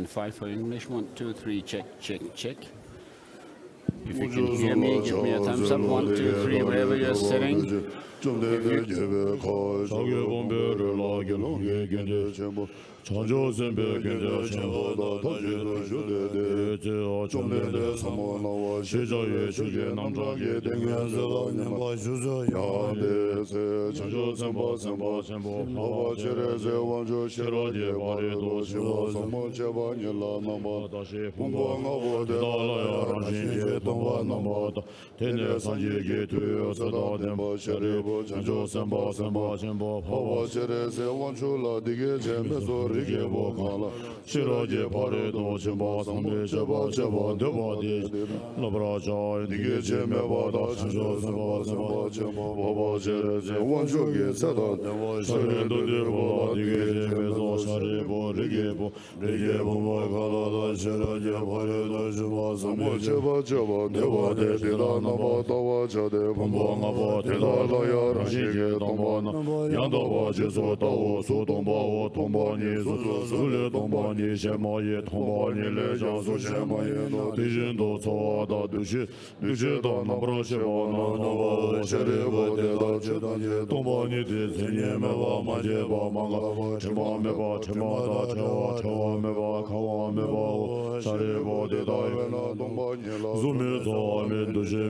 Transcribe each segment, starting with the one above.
.5 for English. 1, 2, 3. Check, check, check. if you can hear me, give me a thumbs up. 1, 2, 3, wherever you're sitting. Chanjo Zembe Gende Chenbo Da Taji Da Chomde De Samo Nawa Shija Ye Shuje Namja Ye Dengen Zela Nyamba Shuzo Ya De Se Chanjo Zemba Zemba Zembo Pava Chere Ze Wanjo Shira Ye Bari Do Shiva Samo Cheba Nyela Namba Dashi Pumba Ngabo De Dala Ya Ranjin Ye Tongwa Namba Da Tene Sanji Ye Tuyo Sada Demba Shere Chanjo Zemba Zemba Zembo Pava Chere Ze Wanjo La Dige Chembe Zori Shiraje Pare Do Chimba Sambe Cheba Cheba Deba De Labraja Dige Cheme Bada Chanjo Samba Samba Chemba Baba Chere Ze Wanjo Ge Sada Share Do De Bada Dige Cheme Zo Share Bo Rige Bo Rige Bo Bo Kala Da Shiraje Pare Do Chimba Sambe Cheba Cheba Deba De Dila Naba Dawa Chade Pumba Ngaba Dila La Ya Rashige Tamba Yanda Ba Jesu Tawo Su Tamba O Tamba Ni Sule Tongpa Ni Shema Ye Tongpa Ni Le Jia Su Shema Ye No Di Jin Do Tso Da Du Shi Da Na Pra Sheba Na Na Ba Shere Ba De Da Che Da Ye Tongpa Ni Di Tse Nye Me Ba Ma Je Ba Ma Ga Chema Me Ba Chema Da Chewa Me Ba Kawa Me Ba O Shere Ba De Da Ye Na Tongpa Ni La Zu Me Tso Me Du She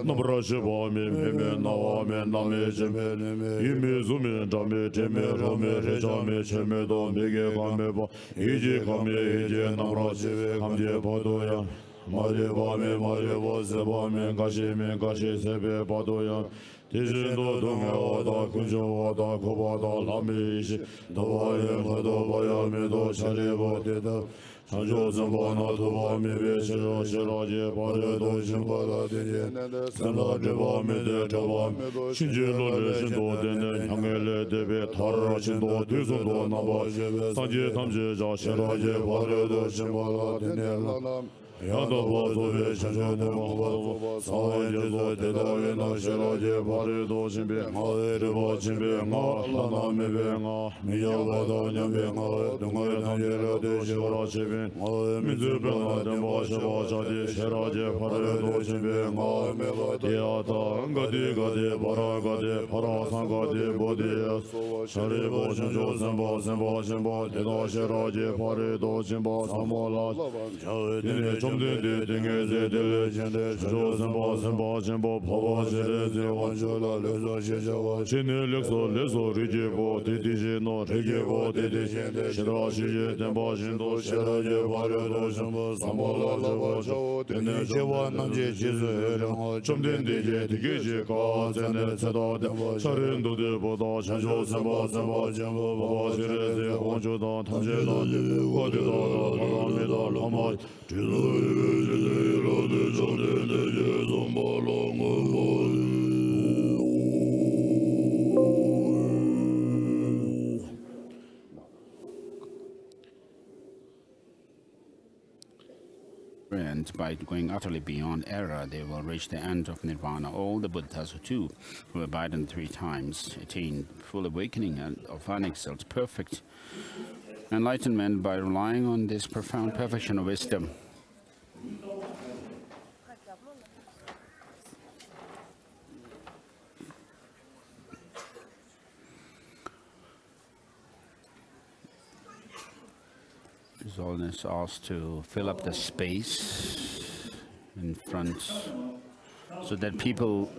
Na Pra Sheba Me Me Na Wa Me Na Me Je Me Yi Me Zu Me Da Me Che Me Ra Me Re Ja Me Che Me Do Mege Kame Ba Iji Kame Iji Namra Chive Kamje Padoya Mare Ba Me Mare Ba Se Ba Me Kashi Sebe Padoya Tijin Do Dunga Oda Kunjo Oda Koba Da Lame Ishi Dawa Ye Khado Baya Me Do Shari Ba Deda Chanjo Zamba Na Tuba Me Be Shiro Shira Je Pare Do Shimba Da Dije Sala Deba Me De Taba Shinji Lo Le Shindo Dene Nyangele Debe Tar Shindo Tuzo Do Naba Sanje Tamje Ja Shira Je Pare Do Shimba Da Dene Yanda Ba Zobe Chanjo De Mahba Sawe Je Zo De Da Ye Na Shira Je Pare Do Shimbe Nga Ere Ba Shimbe Nga Lana Me Be Nga Miya Ba Da Nyambe Nga Dunga Tanje Le De Shira Shibe Minzu Be Na Demba Shiba Shadi Shira Je Pare Do Shimbe Nga Me Ba Diyata Gadi Gadi Para Gadi Para San Gadi Bodhi Shari Bo Chanjo Zemba Zemba Shimba Deda Shira Je Pare Do Shimba Samola Dine Chomde De Dinge Ze Dele Chende Chanjo Zemba Zemba Shimba Pava Shere Ze Wanchola Lezo Shejawa Chine Lekso Lezo Rije Bo Didi Je No Rige Bo Didi Chende Shira Shije Demba Shindo Shira Je Pare Do Shimba Samola Lava Chao Dine Chewa Namje Chizu Erang Chomden De Je Dige Je Ka Zene Tseda Demba Sharindo De Boda Chanjo Zemba Zemba Shimba Pava Shere Ze Wancho Da Tamje Da Wadi Da Da Pala Me Da Lama Chizu Ilo De Chomden De Je Zomba Longa And by going utterly beyond error, they will reach the end of nirvana. All the Buddhas too, who abided 3 times, attained full awakening or find themselves perfect enlightenment by relying on this profound perfection of wisdom. His Holiness asked to fill up the space in front so that people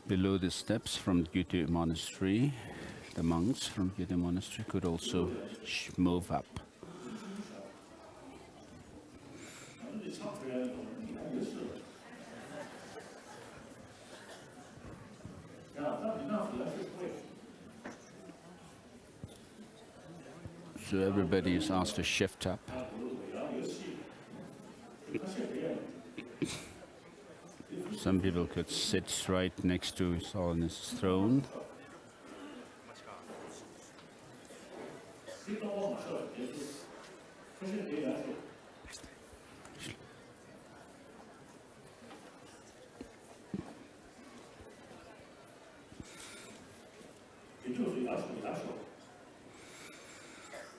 below the steps from Gyutu Monastery, the monks from Gyutu Monastery, could also move up. So everybody is asked to shift up. Some people could sit right next to His Holiness' throne.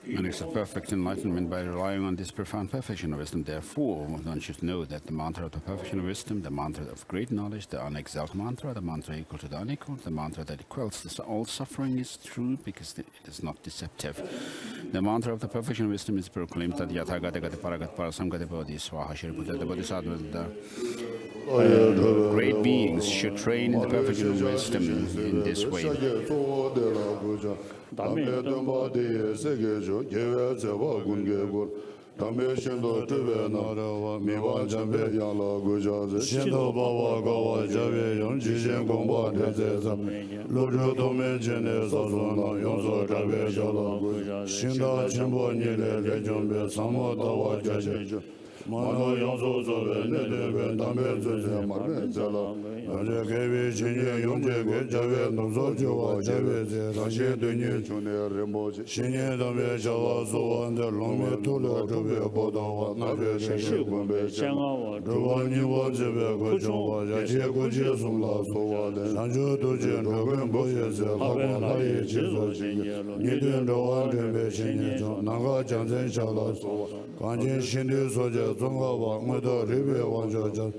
and it's a perfect enlightenment by relying on this profound perfection of wisdom. Therefore, one should know that the mantra of the perfection of wisdom, the mantra of great knowledge, the unexalted mantra, the mantra equal to the unequal, the mantra that quells all suffering is true because it is not deceptive. The mantra of the perfection of wisdom is proclaimed that Jataka, Paragat, Parasamgata, Bodhi, Swaha, Shriputa, the Bodhisattva, the great beings should train in the perfection of wisdom in this way. Mano yonzo zobe ne debe dambe zoze marbe zala Anje kevi chinye yonje ke jave nonzo jowa jave ze Ranshe dunye chune remboje Shinye dambe java sovande lome tule drube bodawa Nabe sheshe gombe chema Druwa niwa jebe gochongwa Yache goche sumla sovade Sanjo doje drogen boye ze Laban laye chizo chinye Nidun drowa drube chinye chong Nanga janzen shala sova Kanjin shinde soje Tsongkhapa ngada ribe wanjaja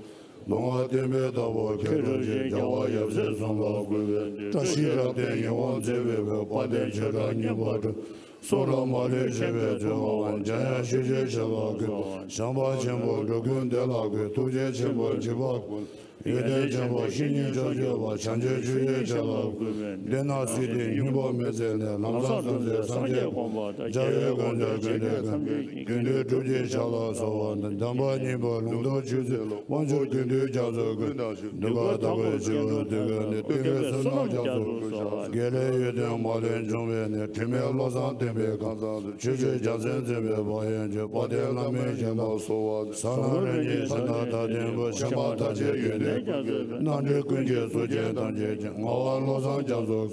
Longa tembe dabo keroje jawa yabse songla gube Tashira tenye wanjebe paden chera nyebadu Sora male jebe jawa jaya shije shalake Shamba chenpo drogun delake tuje chenpo jibak Yede chenpo shinye jajeba chanje juye jalak Dena sidi nyingbo mezene lamsa sanze sanje Jaye ganja gende Gende tuje shala sawa Damba nyingbo lungdo chuze Wanjo gende jazo Duga dago jigo dege Dege sena jazo Gele yede malen jombe Time lozan tembe kanzan Chuze jazen tembe bayen Pade lame jema sowa Sana renye sana da tembe Shema taje gende Nande kunje soje tanje Ngawa lozan jazo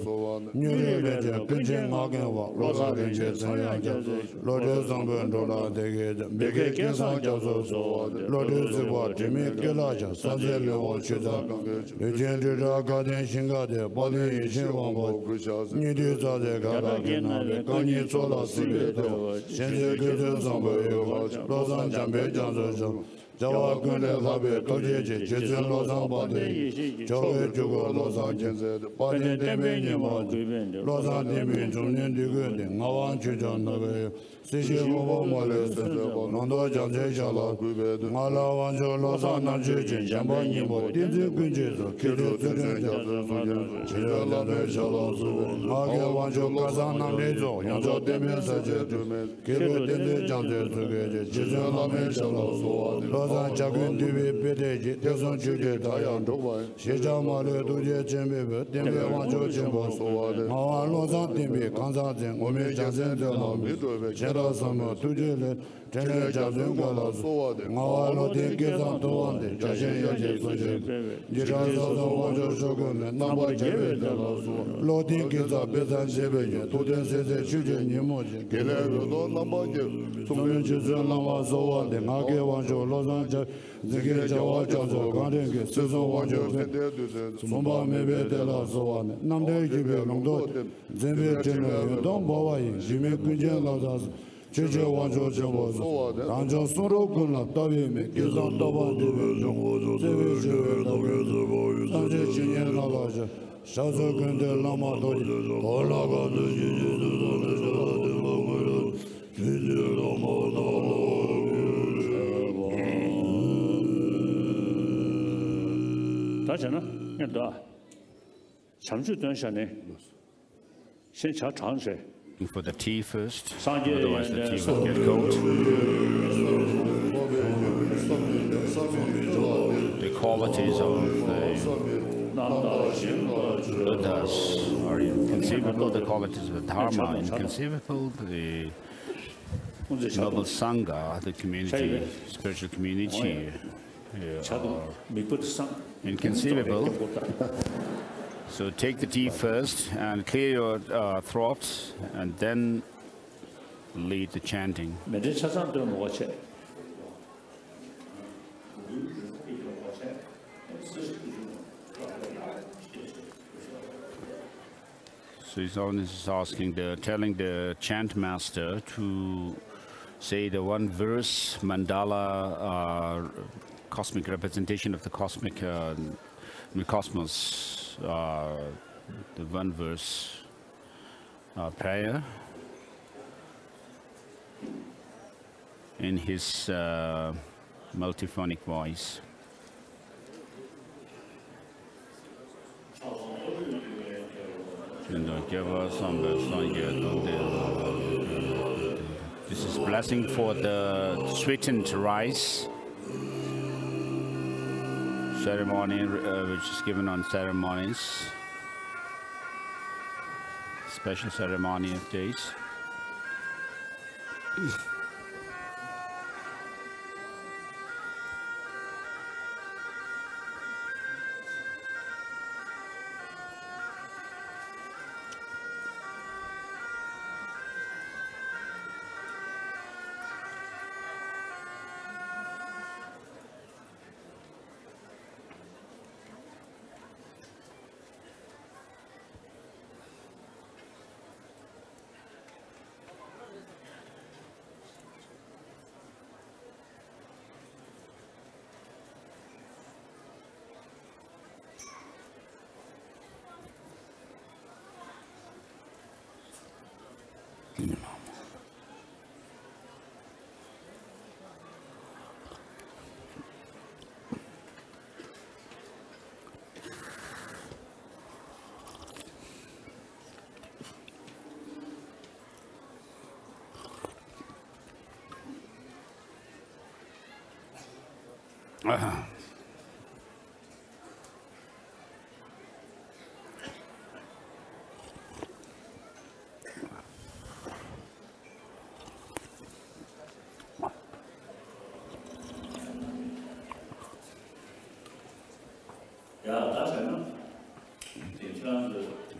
Nyure leje kunje ngagenwa Loza renje sanya jazo Lode zamben dola dege Beke kensan jazo Lode ziwa timi kilaja Sanze lewa chiza Lejen dira gaden shingade Bale yishin wambo Nidi zade gada genade Kanyi sola sibeto Shenze kuze zambo yuwa Lozan jambe jazo Jawa kunle labe tojeje Jezun lozan bade Chowe jugo lozan jenze Bade teme nyema Lozan teme jumnen digende Ngawan chujan nabe Sisi mubo male sese Nondo janje shala Ngala wanjo lozan nanjeje Jamba nyemo Dinzi kunjezo Kiri zirun jazo Chile labe shala sube Ngage wanjo kazan namlezo Yanzo teme seje Kiri dinzi janje sugeje Jezun labe shala sube Lozan jagun dibi pedeji Teson chuge dayan dhokwa Sheja male duje chembebe Tembe wanjo chembo Ngawan lozan tembe kanzan zing Ome jansen zelam Chera sama tuje le Tene jazun gala Ngawan lo tenke zan towande Jashen yaje suje Jira zazan wanjo shogun Namba jebe dala Lo tenke za bezan jebe Toten seze chuje nimoje Gele rodo namba jebe Sumen chuzun lama sowande Ngake wanjo lozan Zige jawa jazo kandenge Sezo wanjo Sumba mebe dela sowane Namde jibe longdo Zembe tene yodon bawayi Jime kunjen lazaz Cheche wanjo jembozo Kanjo soro kunla tabime Gizan taban dibe Zebe jebe tabi Sanje chinyen lalaja Shazo kunde lama doi Kola gadu jiji Jiji lama doi 다잖아. 너 잠시 전에 신차 장세. For the tea first, otherwise the tea will get cold. The qualities of the Buddhas are inconceivable, the qualities of the Dharma inconceivable, the noble Sangha, the community, spiritual community, inconceivable. So take the tea first and clear your throat and then lead the chanting. So His Holiness is telling the chant master to say the one verse mandala, cosmic representation of the cosmic cosmos, the one verse prayer in his multiphonic voice. This is blessing for the sweetened rice ceremony, which is given on ceremonies, special ceremony of days.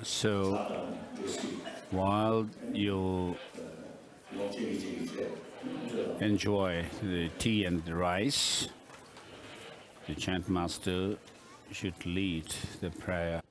So while you enjoy the tea and the rice, the chant master should lead the prayer.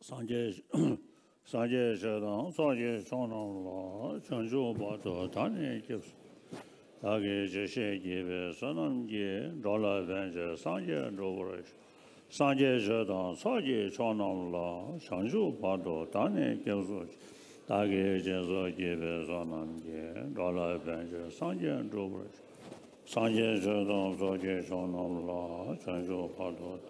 Sanje Shadang, Sanje Chonam La, Chanju Bato, Tani Gips, Dagi Jeshe Gibe, Sanam Ye, Dola Venture, Sanje Droverish, Sanje Shadang, Sanje Chonam La, Chanju Bato, Tani Gips, Dagi Jesu Gibe, Sanam Ye, Dola Venture, Sanje Droverish, Sanje Shadang, Sanje Chonam La, Chanju Bato.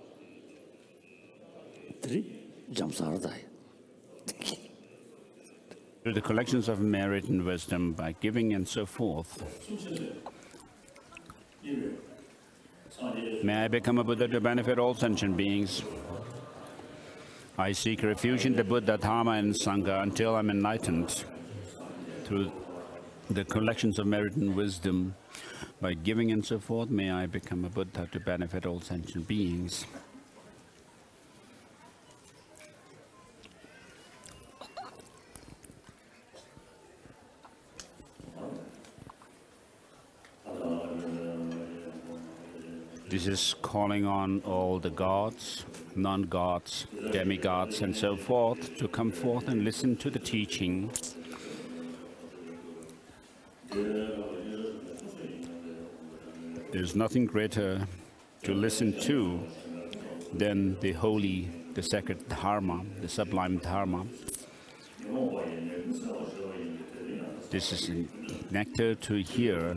Through the collections of merit and wisdom, by giving and so forth, may I become a Buddha to benefit all sentient beings. I seek refuge in the Buddha, Dharma, and Sangha until I'm enlightened. Through the collections of merit and wisdom, by giving and so forth, may I become a Buddha to benefit all sentient beings. This is calling on all the gods, non-gods, demigods, and so forth to come forth and listen to the teaching. There's nothing greater to listen to than the holy, the sacred Dharma, the sublime Dharma. This is nectar to hear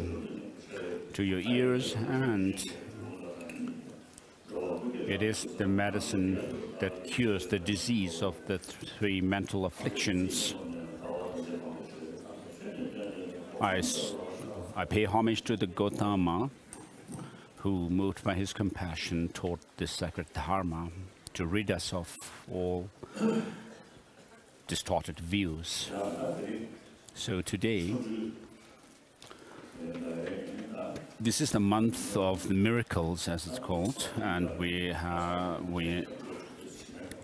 to your ears, and it is the medicine that cures the disease of the three mental afflictions. I pay homage to the Gautama, who, moved by his compassion, taught this sacred Dharma to rid us of all distorted views. So today, this is the month of the miracles, as it's called, and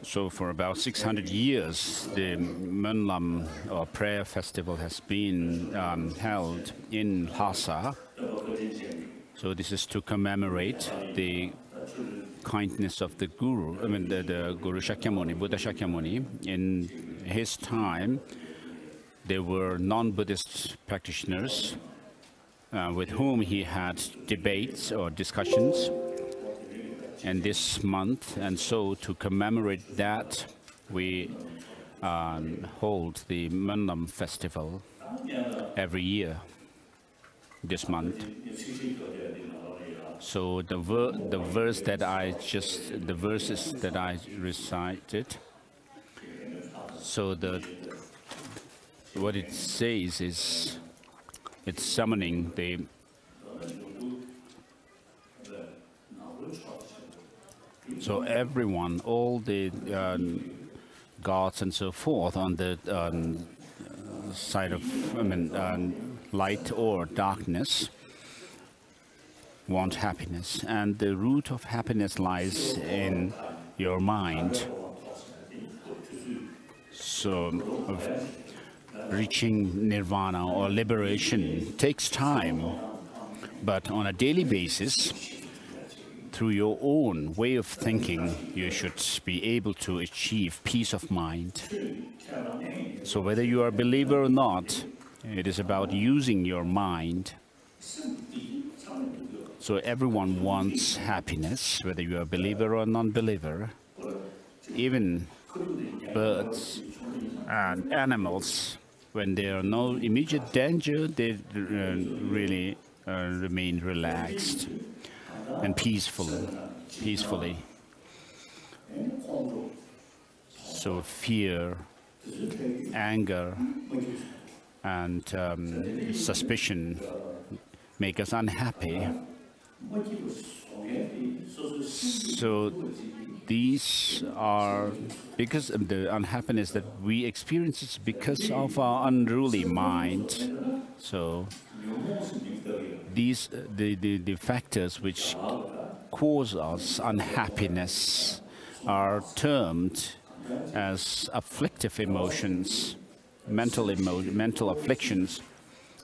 so for about 600 years, the Mönlam, or prayer festival, has been held in Lhasa. So this is to commemorate the kindness of the Guru, the Guru Shakyamuni, Buddha Shakyamuni. In his time, there were non-Buddhist practitioners with whom he had debates or discussions. And this month, and so to commemorate that, we hold the Mönlam festival every year this month. So the verses that I recited, so what it says is, it's summoning the so everyone, all the gods and so forth on the side of light or darkness, want happiness, and the root of happiness lies in your mind. So reaching nirvana or liberation takes time, but on a daily basis, through your own way of thinking, you should be able to achieve peace of mind. So whether you are a believer or not, it is about using your mind. So everyone wants happiness, whether you are a believer or a non-believer. Even birds and animals, when there are no immediate danger, they really remain relaxed and peacefully. So fear, anger, and suspicion make us unhappy. So these are because of the unhappiness that we experience is because of our unruly mind. So these the factors which cause us unhappiness are termed as afflictive emotions, mental afflictions.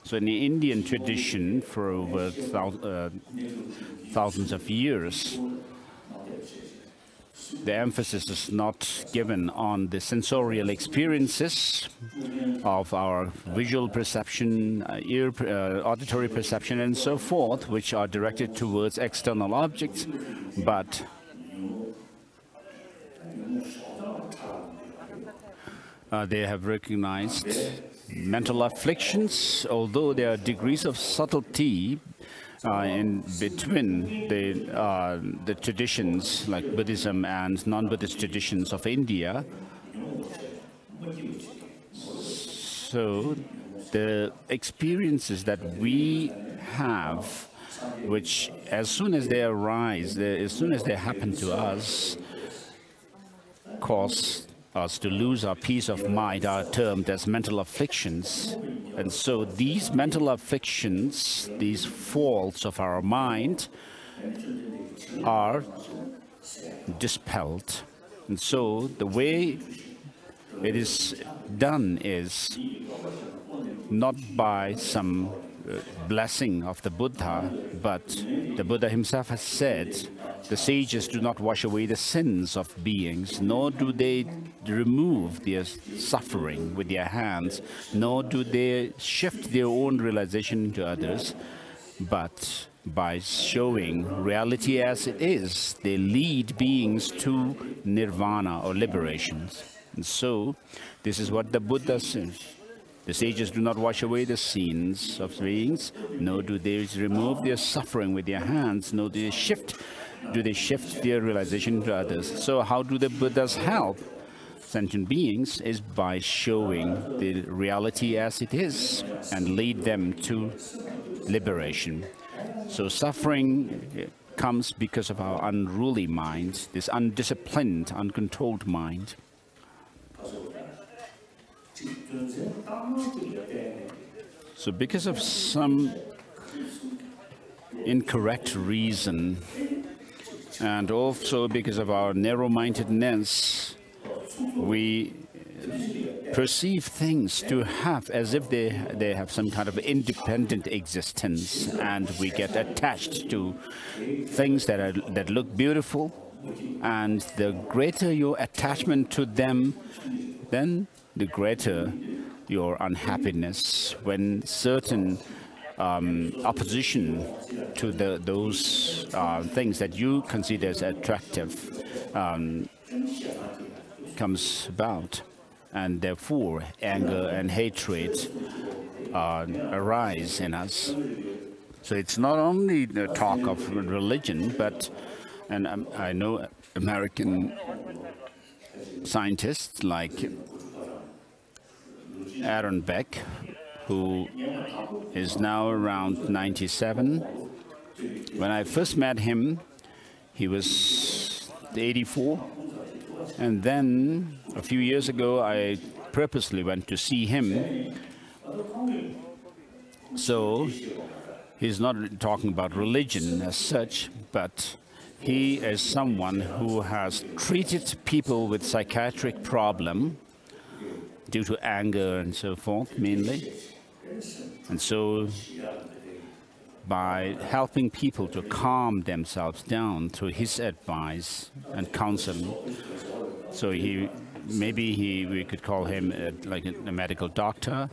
So in the Indian tradition, for over thousands of years, the emphasis is not given on the sensorial experiences of our visual perception, auditory perception, and so forth, which are directed towards external objects, but they have recognized mental afflictions, although there are degrees of subtlety in between the traditions like Buddhism and non-Buddhist traditions of India. So the experiences that we have, which as soon as they arise, as soon as they happen to us, cause us to lose our peace of mind, are termed as mental afflictions. And so these mental afflictions, these faults of our mind, are dispelled. And so the way it is done is not by some blessing of the Buddha, but the Buddha himself has said, the sages do not wash away the sins of beings, nor do they remove their suffering with their hands, nor do they shift their own realization to others, but by showing reality as it is, they lead beings to nirvana or liberation. And so this is what the Buddha says. The sages do not wash away the sins of beings, nor do they remove their suffering with their hands, nor do they shift their realization to others. So how do the Buddhas help sentient beings? Is by showing the reality as it is and lead them to liberation. So suffering comes because of our unruly mind, this undisciplined, uncontrolled mind. So because of some incorrect reason, and also because of our narrow-mindedness, we perceive things to have as if they have some kind of independent existence, and we get attached to things that look beautiful, and the greater your attachment to them, then the greater your unhappiness when certain opposition to those things that you consider as attractive comes about, and therefore anger and hatred arise in us. So it's not only the talk of religion, but, and I know American scientists like Aaron Beck, who is now around 97. When I first met him, he was 84. And then a few years ago, I purposely went to see him. So he's not talking about religion as such, but he is someone who has treated people with psychiatric problem due to anger and so forth, mainly. And so by helping people to calm themselves down through his advice and counseling, so we could call him like a medical doctor.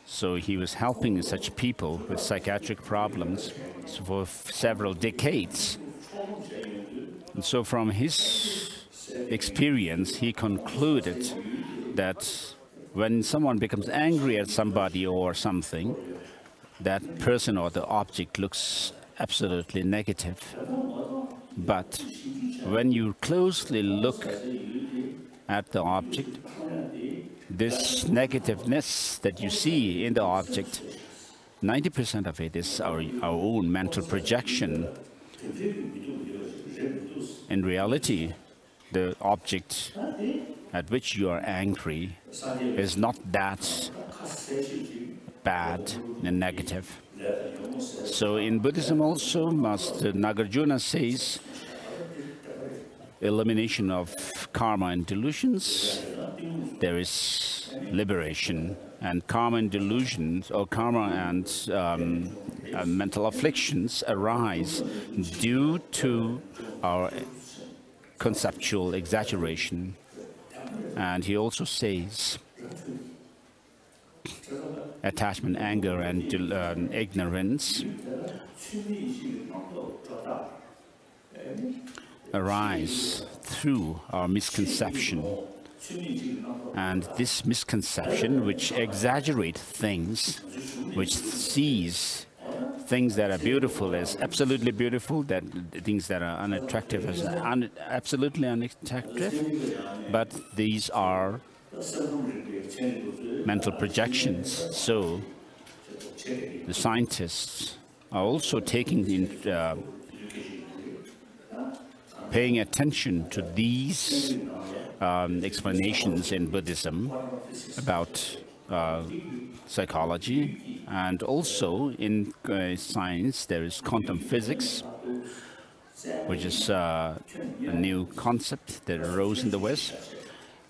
So he was helping such people with psychiatric problems for several decades. And so from his experience, he concluded that when someone becomes angry at somebody or something, that person or the object looks absolutely negative. But when you closely look at the object, this negativeness that you see in the object, 90% of it is our own mental projection. In reality, the object at which you are angry is not that bad and negative. So in Buddhism also, Master Nagarjuna says, elimination of karma and delusions, there is liberation. And karma and delusions, or karma and mental afflictions arise due to our conceptual exaggeration. And he also says attachment, anger, and ignorance arise through our misconception. And this misconception, which exaggerates things, which sees things that are beautiful as absolutely beautiful, that things that are unattractive as absolutely unattractive, but these are mental projections. So the scientists are also paying attention to these explanations in Buddhism about psychology, and also in science there is quantum physics, which is a new concept that arose in the West.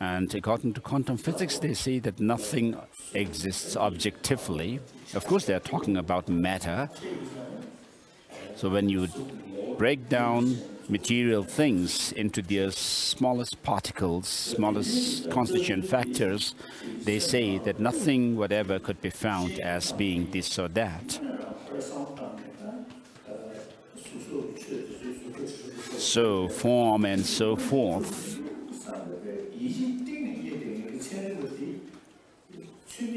And according to quantum physics, they say that nothing exists objectively. Of course, they are talking about matter. So when you break down material things into their smallest particles, smallest constituent factors, they say that nothing whatever could be found as being this or that. So form and so forth.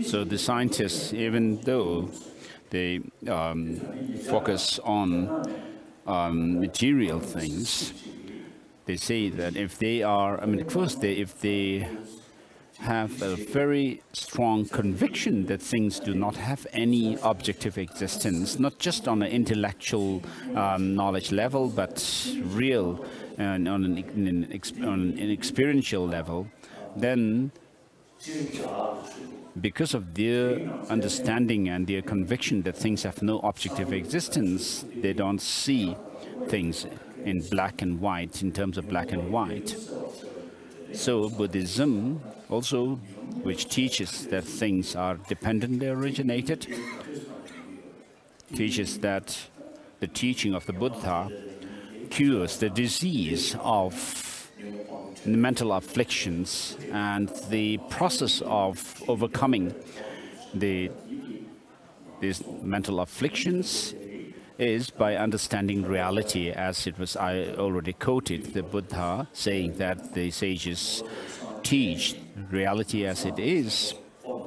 So the scientists, even though they focus on material things, they say that if they are, first, if they have a very strong conviction that things do not have any objective existence, not just on an intellectual knowledge level, but real and on an experiential level, then because of their understanding and their conviction that things have no objective existence, they don't see things in black and white, in terms of black and white. So Buddhism also, which teaches that things are dependently originated, teaches that the teaching of the Buddha cures the disease of mental afflictions, and the process of overcoming these mental afflictions is by understanding reality, as I already quoted the Buddha saying that the sages teach reality as it is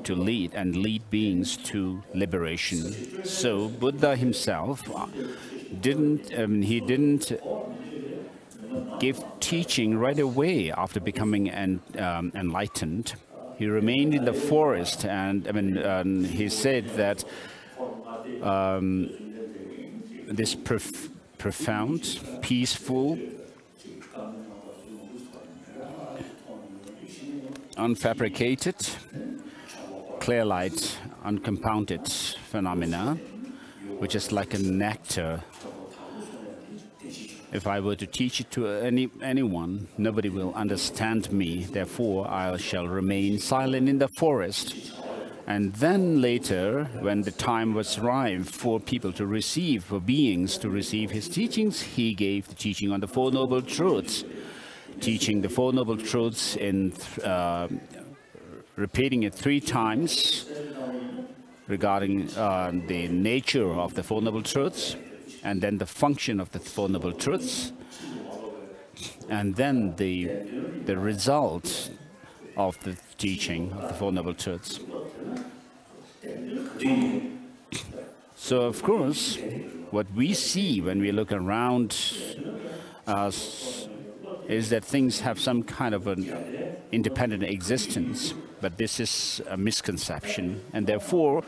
to lead beings to liberation. So Buddha himself didn't give teaching right away after becoming enlightened. He remained in the forest, and he said that this profound, peaceful, unfabricated, clear light, uncompounded phenomena, which is like a nectar. If I were to teach it to anyone, nobody will understand me. Therefore, I shall remain silent in the forest. And then later, when the time was ripe for people to receive, for beings to receive his teachings, he gave the teaching on the Four Noble Truths, teaching the Four Noble Truths in repeating it 3 times regarding the nature of the Four Noble Truths, and then the function of the Four Noble Truths, and then the result of the teaching of the Four Noble Truths. So, of course, what we see when we look around us is that things have some kind of an independent existence, but this is a misconception, and therefore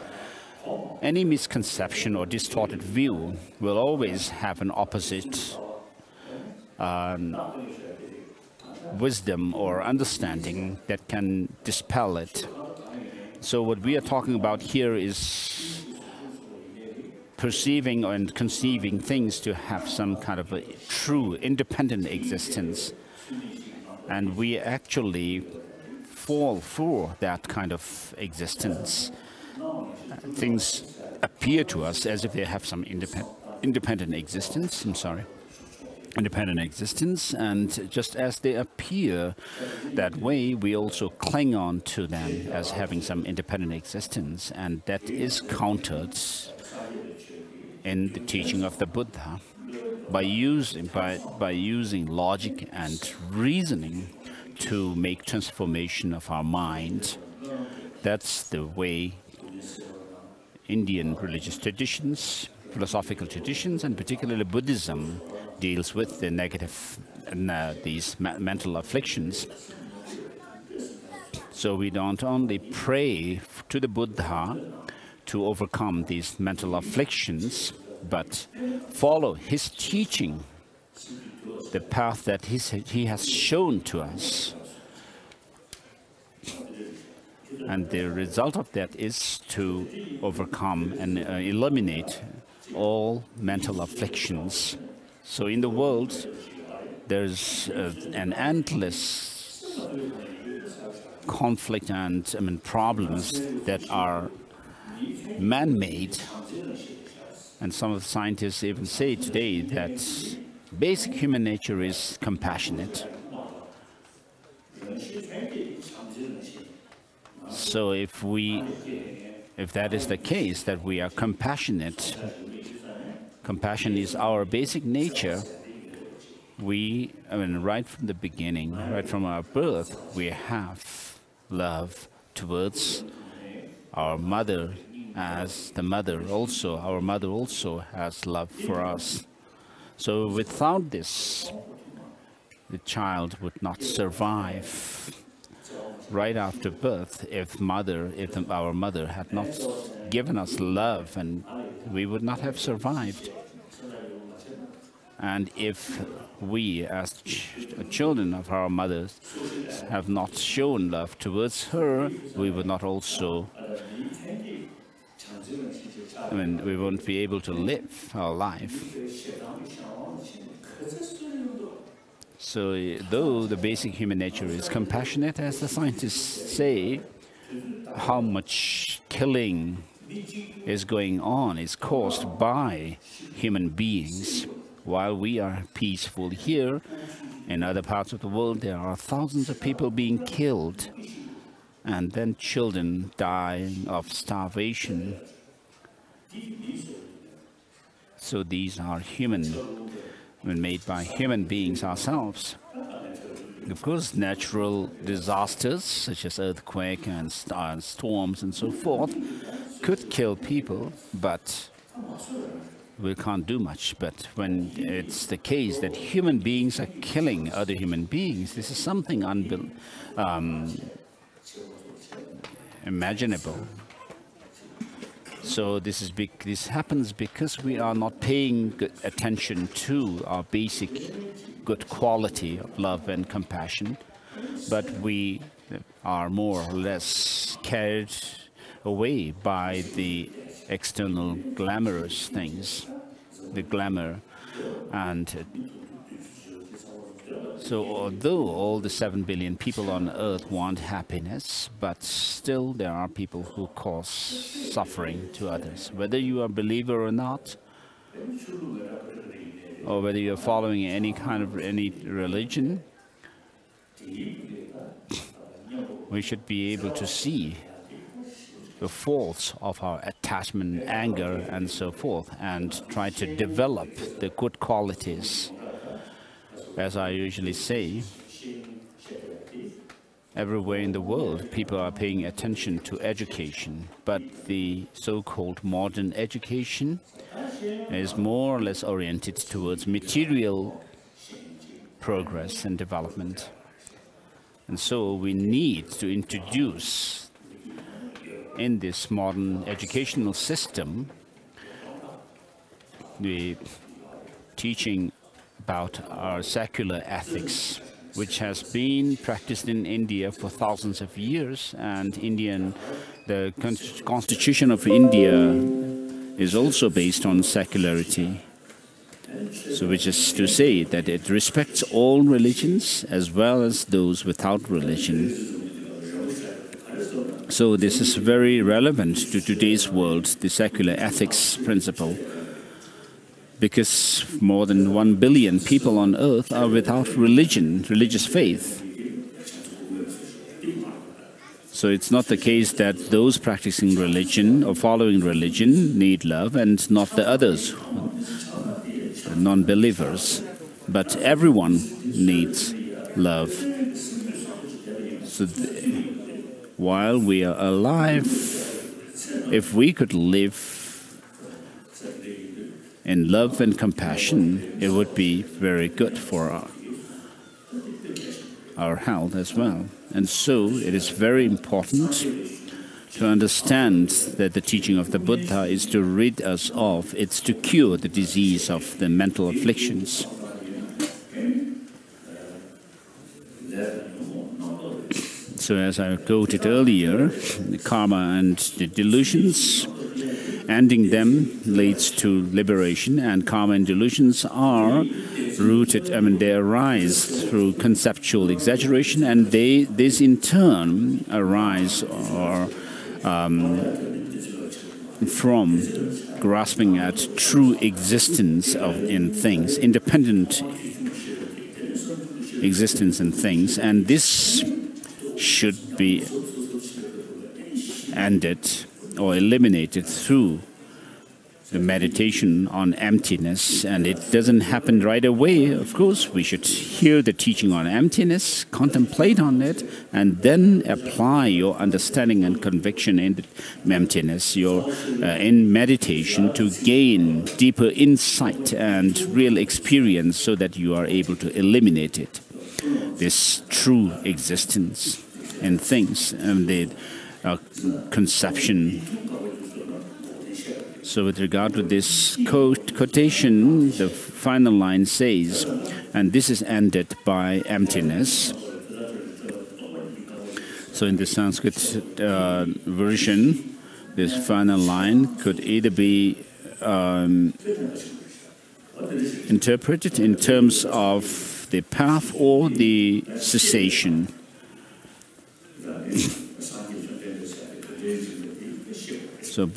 any misconception or distorted view will always have an opposite wisdom or understanding that can dispel it. So what we are talking about here is perceiving and conceiving things to have some kind of a true independent existence, and we actually fall for that kind of existence. Things appear to us as if they have some independent existence. I'm sorry. independent existence, and just as they appear that way, we also cling on to them as having some independent existence, and that is countered in the teaching of the Buddha by using logic and reasoning to make transformation of our mind. That's the way Indian religious traditions, philosophical traditions, and particularly Buddhism deals with the negative these mental afflictions. So we don't only pray to the Buddha to overcome these mental afflictions, but follow his teaching, the path that he has shown to us. And the result of that is to overcome and eliminate all mental afflictions. So in the world, there's an endless conflict and problems that are man-made. And some of the scientists even say today that basic human nature is compassionate. So if that is the case, that we are compassionate, compassion is our basic nature, right from the beginning, right from our birth, we have love towards our mother, as the mother also, our mother also has love for us. So without this, the child would not survive. Right after birth, if our mother had not given us love, and we would not have survived. And if we, as children of our mothers, have not shown love towards her, we would not also, we won't be able to live our life. So though the basic human nature is compassionate, as the scientists say, how much killing is going on is caused by human beings. While we are peaceful here, in other parts of the world there are thousands of people being killed, and then children dying of starvation. So these are made by human beings ourselves. Of course, natural disasters such as earthquake and storms and so forth could kill people, but we can't do much. But when it's the case that human beings are killing other human beings, this is something imaginable. So this happens because we are not paying good attention to our basic good quality of love and compassion, but we are more or less carried away by the external glamorous things, the glamour. And so although all the 7 billion people on earth want happiness, but still there are people who cause suffering to others. Whether you are a believer or not, or whether you're following any religion, we should be able to see the faults of our attachment, anger, and so forth, and try to develop the good qualities. As I usually say, everywhere in the world, people are paying attention to education, but the so-called modern education is more or less oriented towards material progress and development. And so we need to introduce in this modern educational system the teaching about our secular ethics, which has been practiced in India for thousands of years, and the Constitution of India is also based on secularity. So which is to say that it respects all religions as well as those without religion. So this is very relevant to today's world, the secular ethics principle. because more than 1 billion people on earth are without religion, religious faith. So it's not the case that those practicing religion or following religion need love and not the others, non-believers. But everyone needs love. So while we are alive, if we could live in love and compassion, it would be very good for our health as well. And so it is very important to understand that the teaching of the Buddha is to rid us of, it's to cure the disease of the mental afflictions. So as I quoted earlier, the karma and the delusions, ending them leads to liberation, and karma and delusions are rooted, they arise through conceptual exaggeration, and this in turn arise from grasping at true existence in things, independent existence in things, and this should be ended or eliminated through the meditation on emptiness. And it doesn't happen right away, of course. We should hear the teaching on emptiness, contemplate on it, and then apply your understanding and conviction in emptiness, in meditation, to gain deeper insight and real experience so that you are able to eliminate it, this true existence in things and the conception. So with regard to this quotation, the final line says, and this is ended by emptiness. So in the Sanskrit version, this final line could either be interpreted in terms of the path or the cessation. So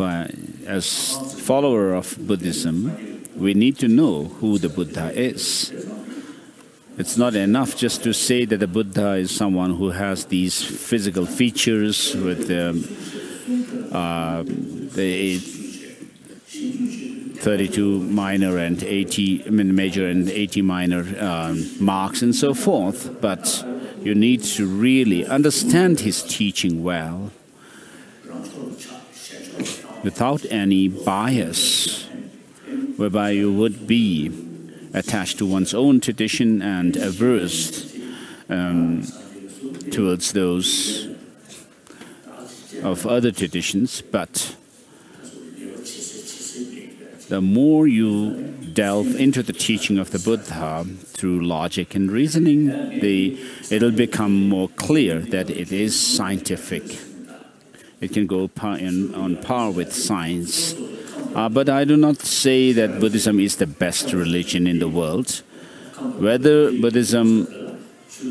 as follower of Buddhism, we need to know who the Buddha is. It's not enough just to say that the Buddha is someone who has these physical features with the 32 minor and 80 major and 80 minor marks and so forth, but you need to really understand his teaching well, without any bias, whereby you would be attached to one's own tradition and averse towards those of other traditions. But the more you delve into the teaching of the Buddha through logic and reasoning, it'll become more clear that it is scientific. It can go on par with science. But I do not say that Buddhism is the best religion in the world. Whether Buddhism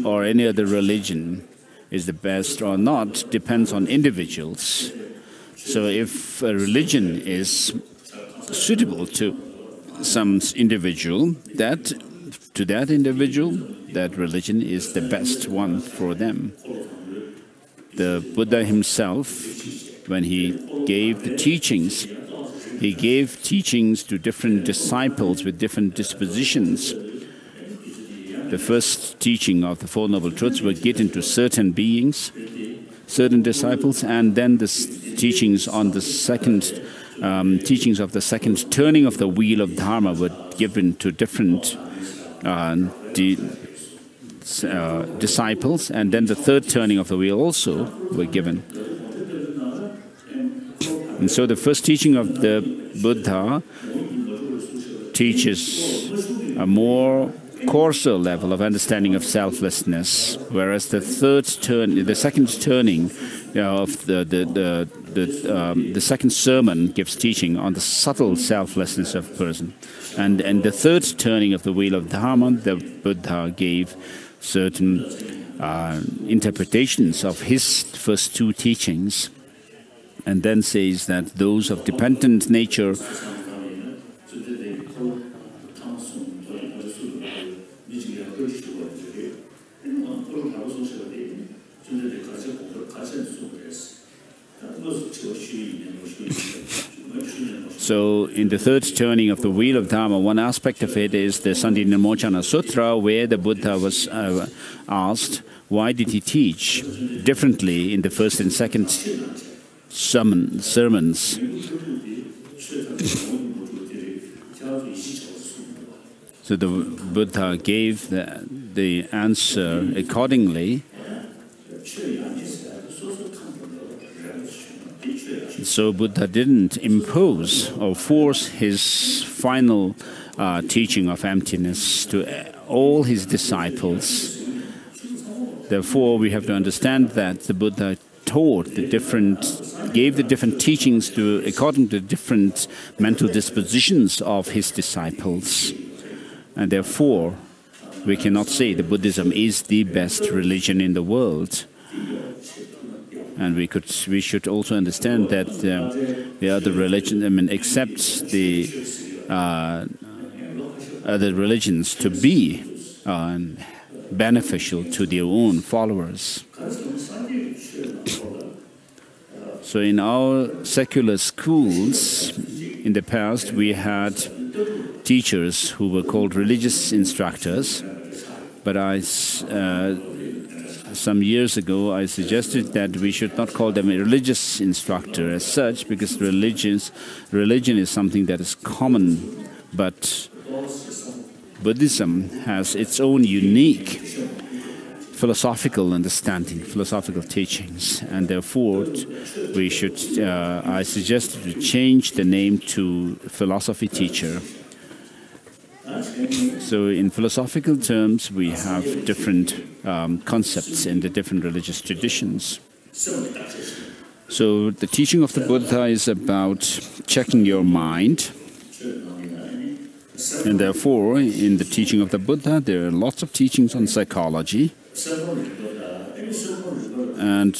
or any other religion is the best or not depends on individuals. So if a religion is suitable to some individual, that religion is the best one for them. The Buddha himself, when he gave the teachings, he gave teachings to different disciples with different dispositions. The first teaching of the Four Noble Truths were given to certain beings, certain disciples, and then the teachings on the second teachings of the second turning of the wheel of Dharma were given to different disciples, and then the third turning of the wheel also were given. And so the first teaching of the Buddha teaches a more coarser level of understanding of selflessness, whereas the second turning of the second sermon gives teaching on the subtle selflessness of a person. And the third turning of the wheel of Dharma, the Buddha gave certain interpretations of his first two teachings, and then says that those of dependent nature So in the third turning of the wheel of Dharma, one aspect of it is the Sandinimochana Sutra, where the Buddha was asked, why did he teach differently in the first and second sermons? So the Buddha gave the answer accordingly. So Buddha didn't impose or force his final teaching of emptiness to all his disciples. Therefore, we have to understand that the Buddha gave the different teachings according to different mental dispositions of his disciples. And therefore, we cannot say that Buddhism is the best religion in the world. And we should also understand that the other religion, except the other religions to be beneficial to their own followers. So in our secular schools, in the past, we had teachers who were called religious instructors, but some years ago, I suggested that we should not call them a religious instructor as such, because religion is something that is common, but Buddhism has its own unique philosophical understanding, philosophical teachings, and therefore we should, I suggested to change the name to philosophy teacher. So in philosophical terms, we have different concepts in the different religious traditions. So the teaching of the Buddha is about checking your mind. And therefore, in the teaching of the Buddha, there are lots of teachings on psychology. And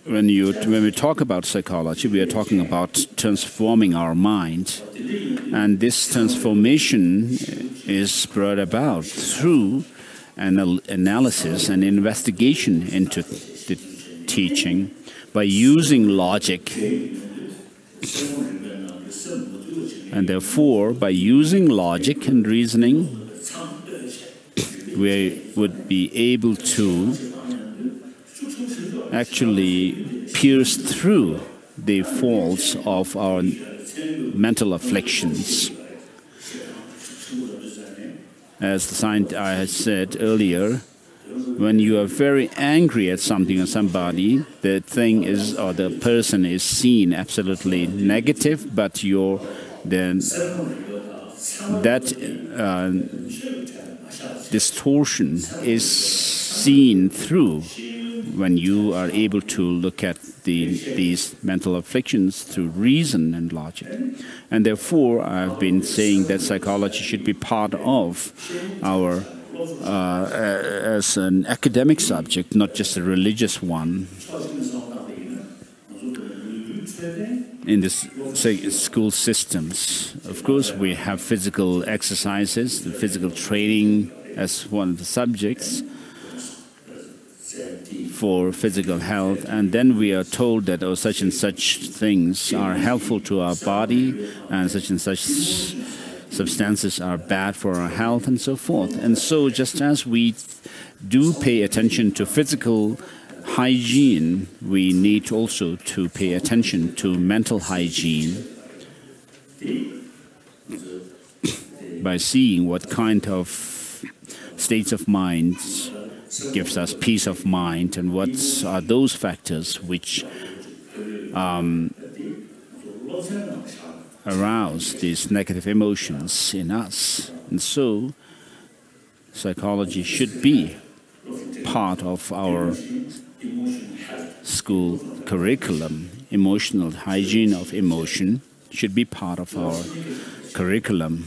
when we talk about psychology, we are talking about transforming our mind. And this transformation is brought about through an analysis and investigation into the teaching by using logic. And therefore, by using logic and reasoning, we would be able to actually pierce through the faults of our mental afflictions. As I had said earlier, when you are very angry at something or somebody, the thing is, or the person is seen absolutely negative, but that distortion is seen through when you are able to look at these mental afflictions through reason and logic. And therefore, I've been saying that psychology should be part of our, as an academic subject, not just a religious one. In the school systems, of course, we have physical exercises, the physical training as one of the subjects for physical health, and then we are told that such and such things are helpful to our body, and such substances are bad for our health, and so forth. And so, just as we do pay attention to physical hygiene, we need also to pay attention to mental hygiene by seeing what kind of states of mind gives us peace of mind, and what are those factors which arouse these negative emotions in us. And so psychology should be part of our school curriculum. Emotional hygiene of emotion should be part of our curriculum.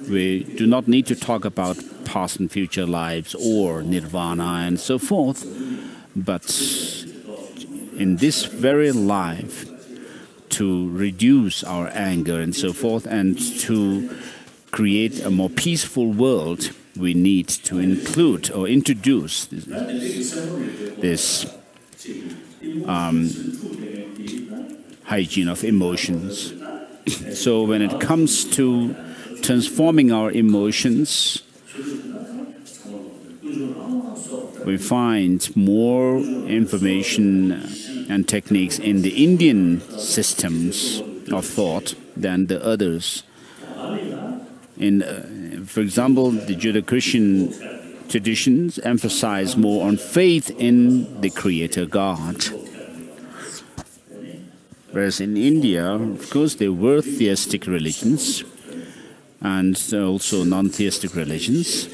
We do not need to talk about past and future lives or nirvana and so forth, but in this very life, to reduce our anger and so forth, and to create a more peaceful world, we need to include or introduce this hygiene of emotions. So when it comes to transforming our emotions, we find more information and techniques in the Indian systems of thought than the others. For example, the Judeo-Christian traditions emphasize more on faith in the Creator God. Whereas in India, of course, there were theistic religions and also non-theistic religions.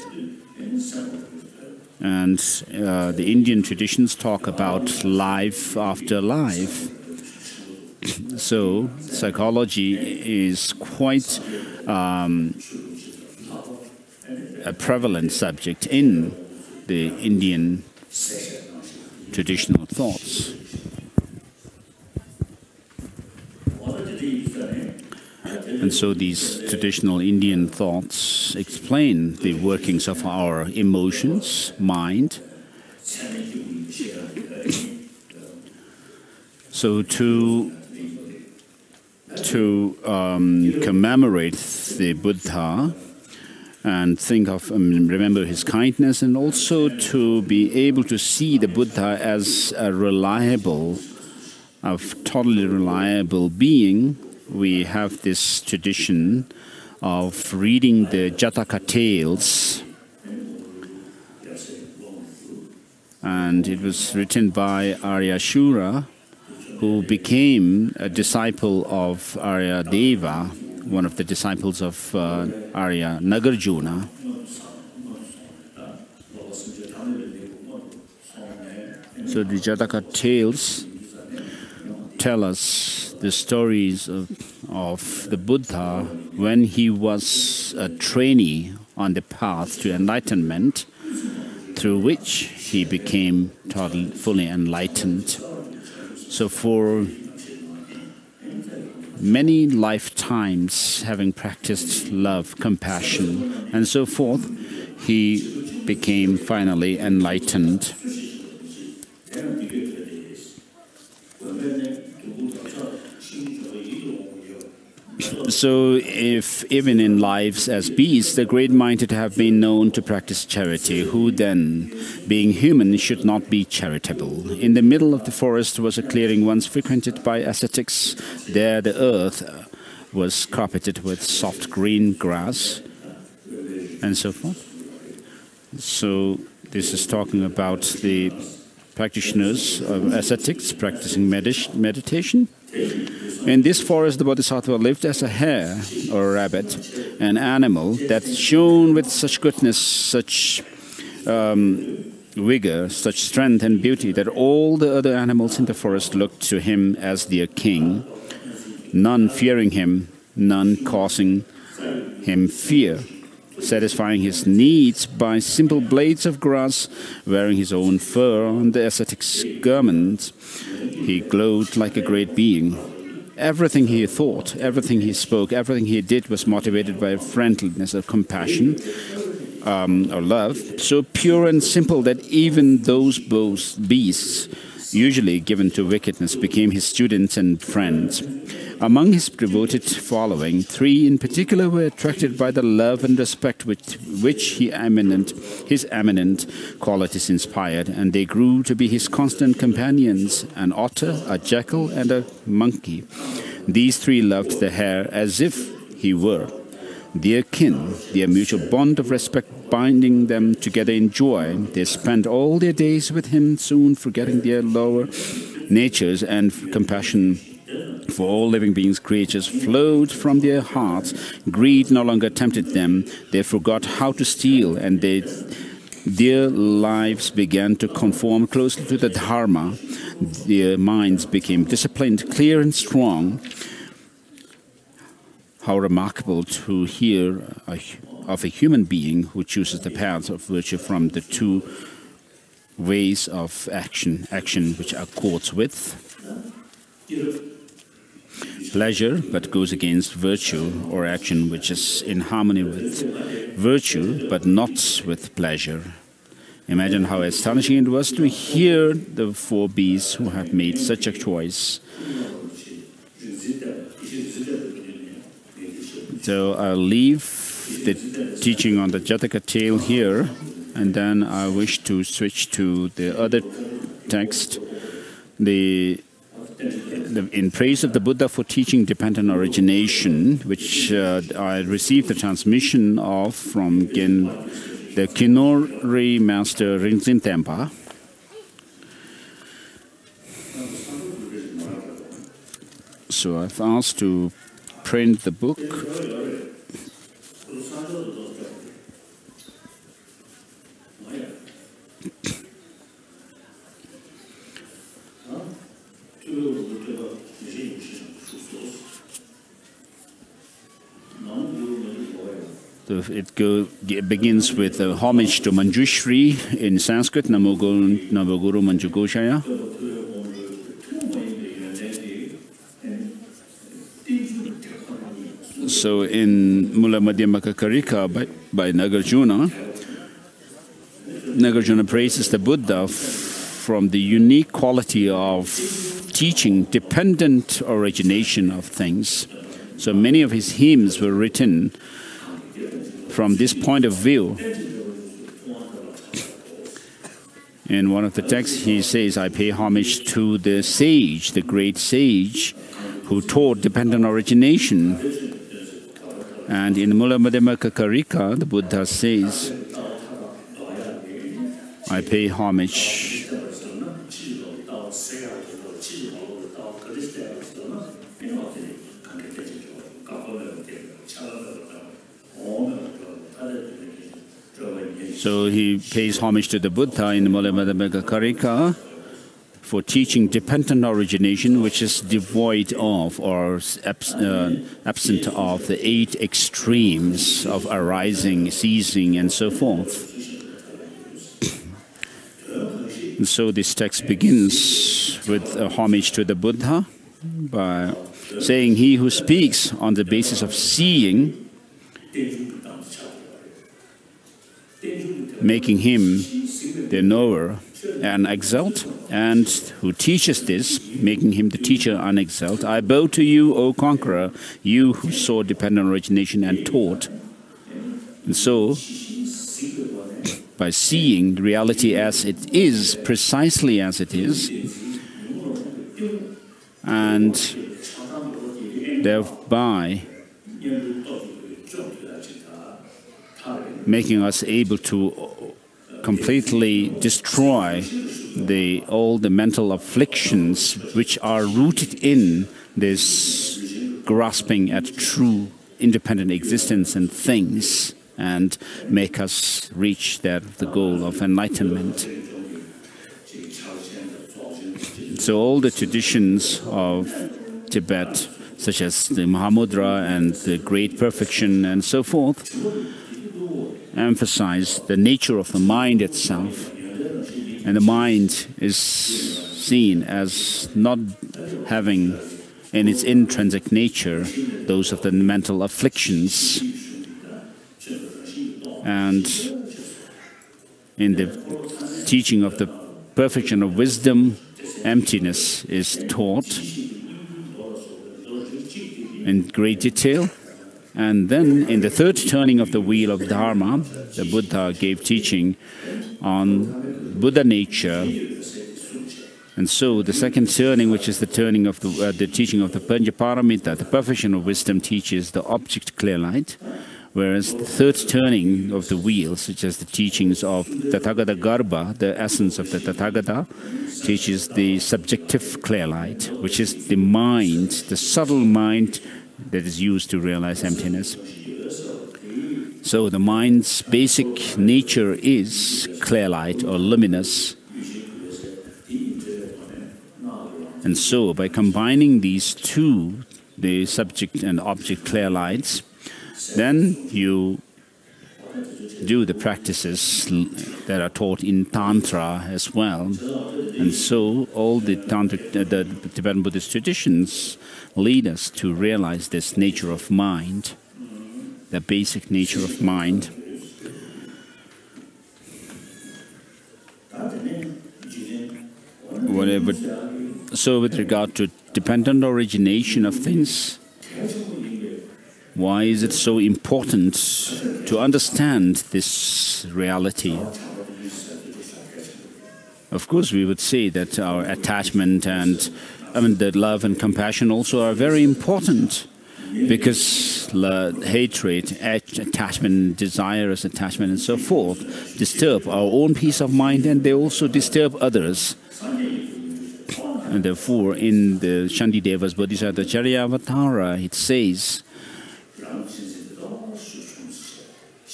And the Indian traditions talk about life after life. So psychology is quite a prevalent subject in the Indian traditional thoughts. And so these traditional Indian thoughts explain the workings of our emotions, mind. So to commemorate the Buddha and think of, remember his kindness, and also to be able to see the Buddha as a totally reliable being, we have this tradition of reading the Jataka tales. And it was written by Aryashura, who became a disciple of Aryadeva, one of the disciples of Arya Nagarjuna. So the Jataka tales tell us the stories of the Buddha when he was a trainee on the path to enlightenment, through which he became totally, fully enlightened. So for many lifetimes, having practiced love, compassion, and so forth, he became finally enlightened. So if even in lives as beasts, the great-minded have been known to practice charity, who then, being human, should not be charitable? In the middle of the forest was a clearing once frequented by ascetics. There the earth was carpeted with soft green grass, and so forth. So this is talking about the practitioners of ascetics practicing meditation. In this forest, the Bodhisattva lived as a hare or a rabbit, an animal that shone with such goodness, such vigor, such strength and beauty that all the other animals in the forest looked to him as their king, none fearing him, none causing him fear, satisfying his needs by simple blades of grass, wearing his own fur on the ascetic's garment. He glowed like a great being. Everything he thought, everything he spoke, everything he did was motivated by a friendliness of compassion or love, so pure and simple that even those beasts, usually given to wickedness, became his students and friends. Among his devoted following, 3 in particular were attracted by the love and respect with which his eminent qualities inspired, and they grew to be his constant companions, an otter, a jackal, and a monkey. These 3 loved the hare as if he were their kin, their mutual bond of respect binding them together in joy. They spent all their days with him, soon forgetting their lower natures, and compassion for all living beings, creatures, flowed from their hearts. Greed no longer tempted them. They forgot how to steal, and their lives began to conform closely to the Dharma. Their minds became disciplined, clear, and strong. How remarkable to hear of a human being who chooses the path of virtue from the 2 ways of action which accords with pleasure but goes against virtue, or action which is in harmony with virtue but not with pleasure. Imagine how astonishing it was to hear the 4 beasts who had made such a choice. So I'll leave the teaching on the Jataka tale here, and then I wish to switch to the other text, in praise of the Buddha for teaching dependent origination, which I received the transmission of from the Kinori master Rinzin Tempa. So I've asked to print the book. So it begins with a homage to Manjushri in Sanskrit, Namo Guru Manjugoshaya. So in Mula Madhyamaka Karika by Nagarjuna, Nagarjuna praises the Buddha from the unique quality of teaching dependent origination of things. So many of his hymns were written from this point of view. In one of the texts, he says, I pay homage to the sage, the great sage, who taught dependent origination. And in Mula Madhyamaka Karika, the Buddha says, I pay homage So he pays homage to the Buddha in Mula Madhyamaka Karika for teaching dependent origination, which is devoid of or absent of the 8 extremes of arising, ceasing, and so forth. And so this text begins with a homage to the Buddha by saying, he who speaks on the basis of seeing, making him the knower and exalt, and who teaches this, making him the teacher and exalt. I bow to you, O conqueror, you who saw dependent origination and taught. And so, by seeing reality as it is, precisely as it is, and thereby making us able to completely destroy all the mental afflictions which are rooted in this grasping at true independent existence and things, and make us reach the goal of enlightenment. So all the traditions of Tibet, such as the Mahamudra and the Great Perfection and so forth, emphasize the nature of the mind itself. And the mind is seen as not having in its intrinsic nature those of the mental afflictions. And in the teaching of the perfection of wisdom, emptiness is taught in great detail. And then in the third turning of the wheel of Dharma, the Buddha gave teaching on Buddha nature. And so the second turning, which is the turning of the teaching of the Panchaparamita, the perfection of wisdom, teaches the object clear light, whereas the third turning of the wheel, such as the teachings of Tathagata Garbha, the essence of the Tathagata, teaches the subjective clear light, which is the mind, the subtle mind that is used to realize emptiness. So the mind's basic nature is clear light or luminous. And so by combining these two, the subject and object clear lights, then you do the practices that are taught in Tantra as well. And so all the Tibetan Buddhist traditions lead us to realize this nature of mind, the basic nature of mind. So with regard to dependent origination of things, Why is it so important to understand this reality? Of course, we would say that our attachment and the love and compassion also are very important, because hatred, attachment, desirous attachment, and so forth disturb our own peace of mind, and they also disturb others. And therefore, in the Shantideva's Bodhisattva Charyavatara, it says,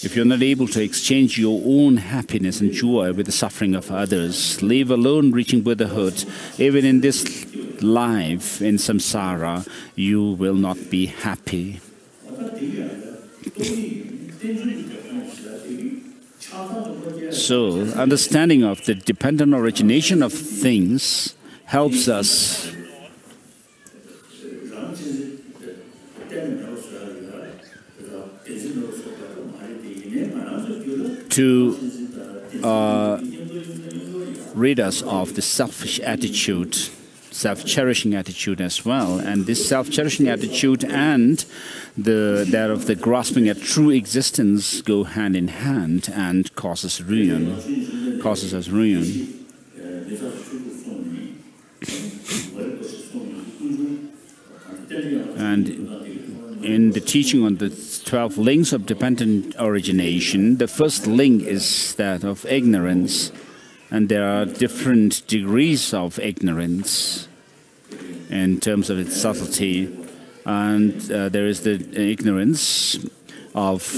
if you're not able to exchange your own happiness and joy with the suffering of others, leave alone reaching Buddhahood, even in this life, in samsara, you will not be happy. So, understanding of the dependent origination of things helps us to rid us of the selfish attitude, self-cherishing attitude as well. And this self-cherishing attitude and that of the grasping at true existence go hand in hand and causes ruin, causes us ruin. And in the teaching on the 12 links of dependent origination, the first link is that of ignorance. And there are different degrees of ignorance in terms of its subtlety. And there is the ignorance of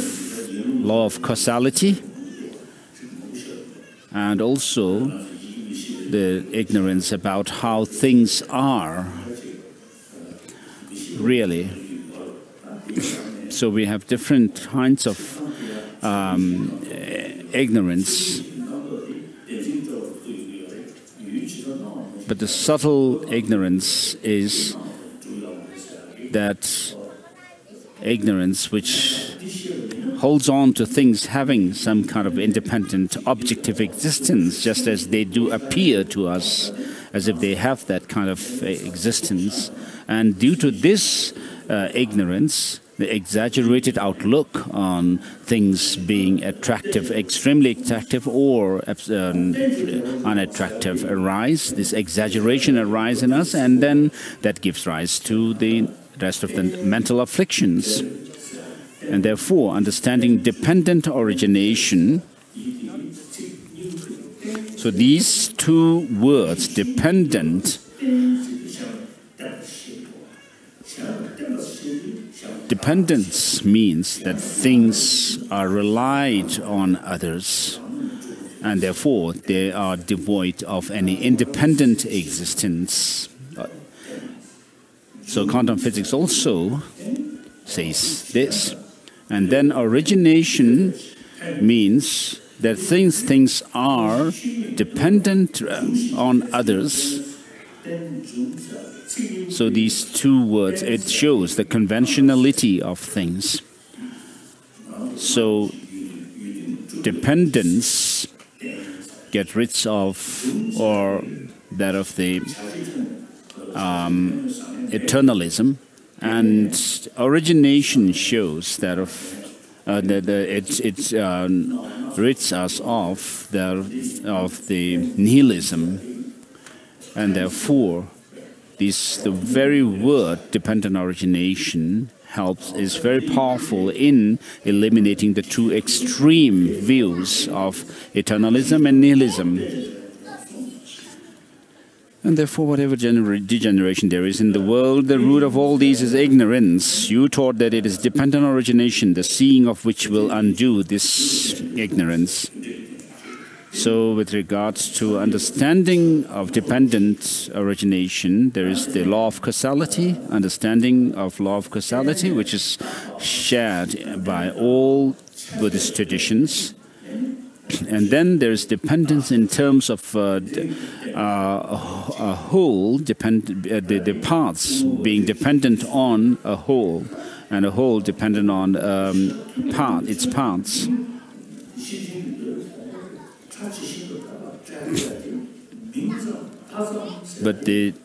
law of causality, and also the ignorance about how things are really. So we have different kinds of ignorance. But the subtle ignorance is that ignorance which holds on to things having some kind of independent, objective existence, just as they do appear to us, as if they have that kind of existence. And due to this ignorance, the exaggerated outlook on things being attractive, extremely attractive, or unattractive arise. This exaggeration arises in us, and then that gives rise to the rest of the mental afflictions. And therefore, understanding dependent origination, so these two words, dependent, dependence means that things are relied on others, and therefore they are devoid of any independent existence. So quantum physics also says this. And then origination means that things are dependent on others. So these two words, it shows the conventionality of things. So dependence get rid of, or that of the eternalism, and origination shows that of it rids us of the nihilism, and therefore the very word dependent origination is very powerful in eliminating the two extreme views of eternalism and nihilism. And therefore, whatever degeneration there is in the world, the root of all these is ignorance. You taught that it is dependent origination, the seeing of which will undo this ignorance. So with regards to understanding of dependent origination, there is the law of causality, understanding of law of causality, which is shared by all Buddhist traditions. And then there is dependence in terms of a whole, the parts being dependent on a whole, and a whole dependent on its parts. But the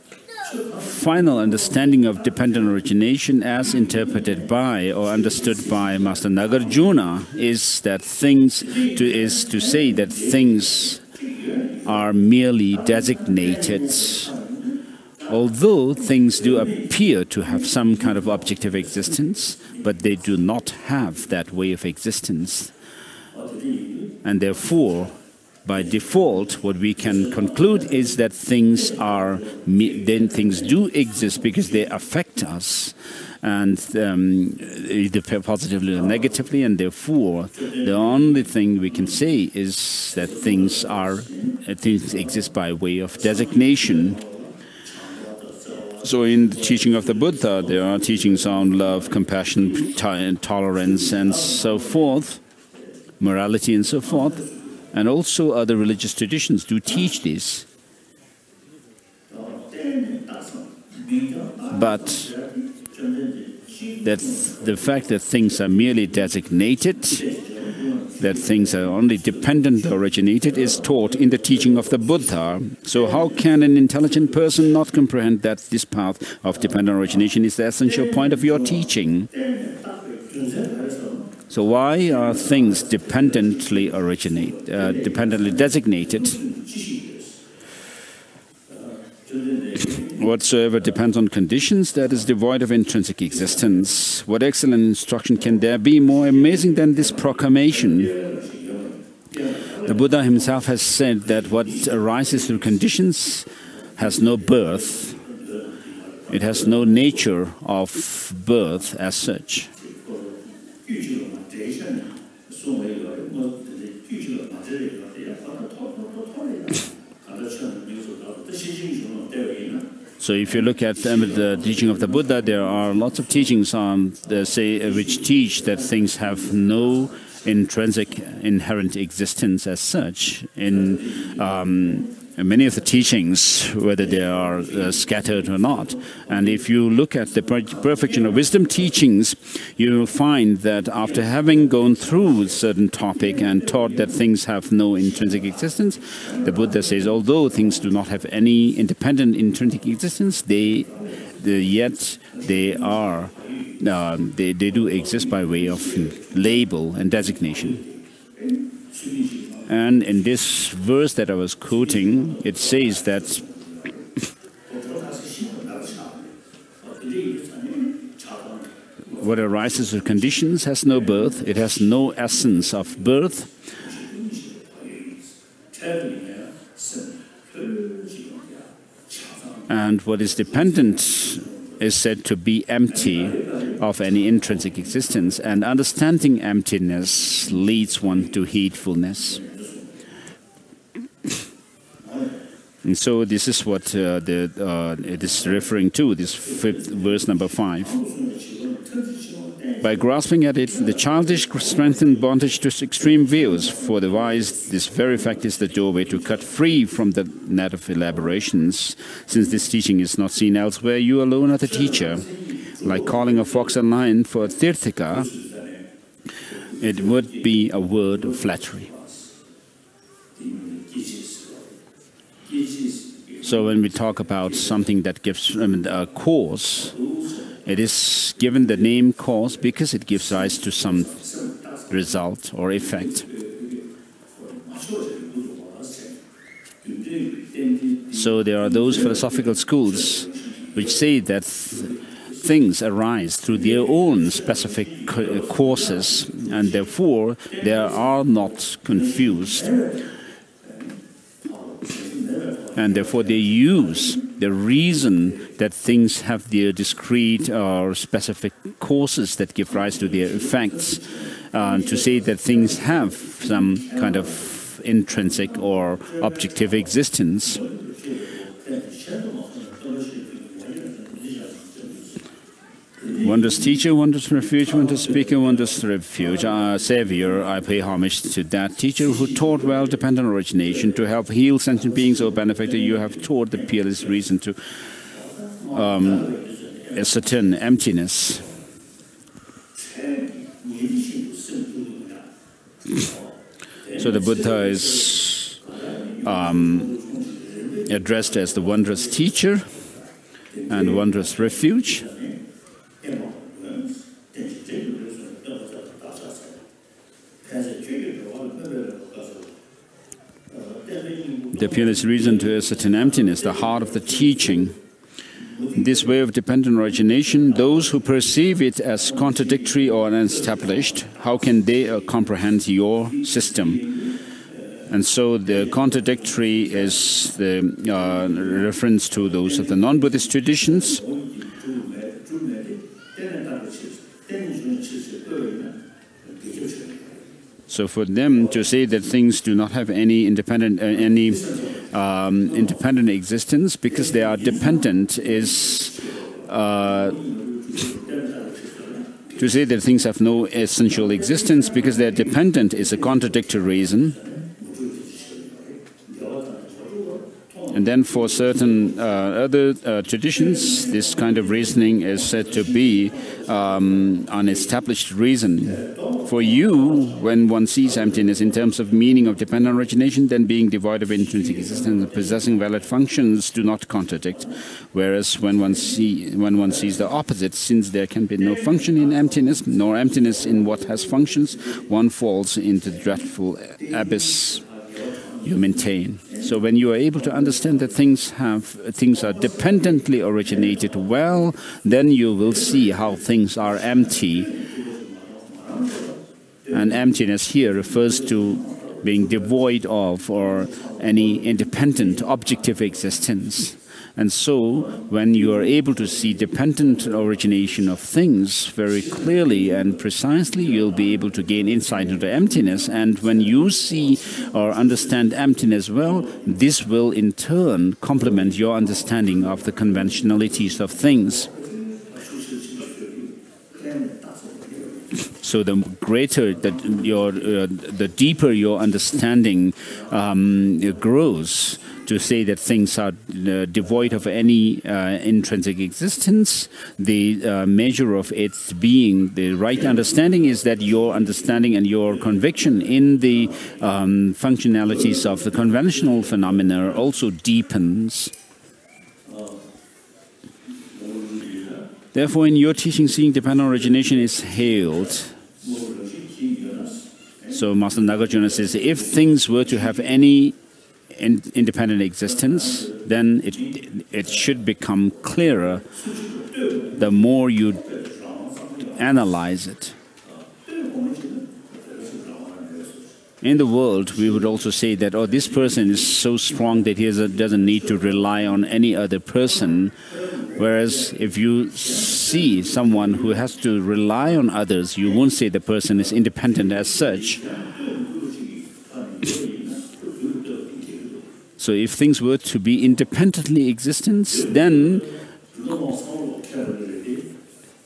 final understanding of dependent origination as interpreted by or understood by Master Nagarjuna is that is to say that things are merely designated. Although things do appear to have some kind of objective existence, but they do not have that way of existence. And therefore, by default, what we can conclude is that things do exist because they affect us, and either positively or negatively, and therefore the only thing we can say is that things exist by way of designation. So in the teaching of the Buddha, there are teachings on love, compassion, tolerance, and so forth, morality and so forth, and also other religious traditions do teach this. But the fact that things are merely designated, that things are only dependent or originated, is taught in the teaching of the Buddha. So how can an intelligent person not comprehend that this path of dependent origination is the essential point of your teaching? So why are things dependently designated? Whatsoever depends on conditions, that is devoid of intrinsic existence. What excellent instruction can there be more amazing than this proclamation? The Buddha himself has said that what arises through conditions has no birth. It has no nature of birth as such. So if you look at the teaching of the Buddha, there are lots of teachings on which teach that things have no intrinsic inherent existence as such. In many of the teachings, whether they are scattered or not. And if you look at the perfection of wisdom teachings, you will find that after having gone through a certain topic and taught that things have no intrinsic existence, the Buddha says, although things do not have any independent intrinsic existence, they do exist by way of label and designation. And in this verse that I was quoting, it says that what arises through conditions has no birth, it has no essence of birth. And what is dependent is said to be empty of any intrinsic existence, and understanding emptiness leads one to heedfulness. And so this is what it is referring to, this verse number 5. By grasping at it, the childish strengthen bondage to extreme views. For the wise, this very fact is the doorway to cut free from the net of elaborations. Since this teaching is not seen elsewhere, you alone are the teacher. Like calling a fox and lion for a tirthika, it would be a word of flattery. So when we talk about something that gives a cause, it is given the name cause because it gives rise to some result or effect. So there are those philosophical schools which say that things arise through their own specific causes, and therefore they are not confused. And therefore they use the reason that things have their discrete or specific causes that give rise to their effects, to say that things have some kind of intrinsic or objective existence. Wondrous teacher, wondrous refuge, wondrous speaker, wondrous refuge. Savior, I pay homage to that teacher who taught well dependent origination to help heal sentient beings. O benefactor, you have taught the peerless reason to ascertain emptiness. So the Buddha is addressed as the wondrous teacher. and wondrous refuge. The appearance reason to ascertain emptiness, the heart of the teaching. This way of dependent origination, those who perceive it as contradictory or unestablished, how can they comprehend your system? And so the contradictory is the reference to those of the non-Buddhist traditions. So for them to say that things do not have any independent existence because they are dependent is to say that things have no essential existence because they are dependent is a contradictory reason. And then for certain other traditions, this kind of reasoning is said to be unestablished reason. For you, when one sees emptiness in terms of meaning of dependent origination, then being devoid of intrinsic existence and possessing valid functions do not contradict. Whereas when one sees the opposite, since there can be no function in emptiness, nor emptiness in what has functions, one falls into the dreadful abyss you maintain. So when you are able to understand that things are dependently originated well, then you will see how things are empty. And emptiness here refers to being devoid of or any independent objective existence. And so, when you are able to see dependent origination of things very clearly and precisely, you'll be able to gain insight into emptiness. And when you see or understand emptiness well, this will in turn complement your understanding of the conventionalities of things. So the greater that the deeper your understanding grows, to say that things are devoid of any intrinsic existence, the measure of its being, the right understanding is that your understanding and your conviction in the functionalities of the conventional phenomena also deepens. Therefore, in your teaching, seeing dependent origination is hailed. So Master Nagarjuna says, if things were to have any independent existence, then it should become clearer the more you analyze it. In the world, we would also say that, oh, this person is so strong that he doesn't need to rely on any other person. Whereas if you see someone who has to rely on others, you won't say the person is independent as such. So if things were to be independently existent, then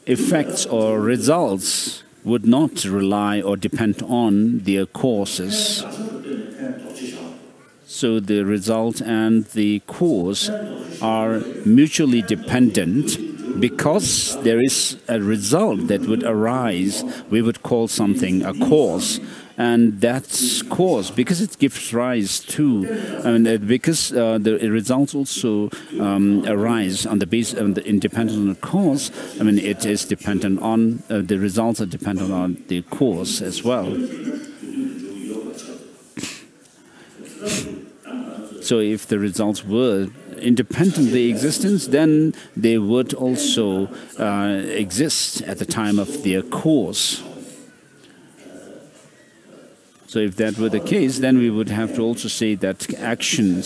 effects or results would not rely or depend on their causes. So the result and the cause are mutually dependent. Because there is a result that would arise, we would call something a cause. And that's cause, because it gives rise to, because the results also arise on the basis of the independent cause. It is dependent on, the results are dependent on the cause as well. So if the results were independently existent, then they would also exist at the time of their cause. So if that were the case, then we would have to also say that action,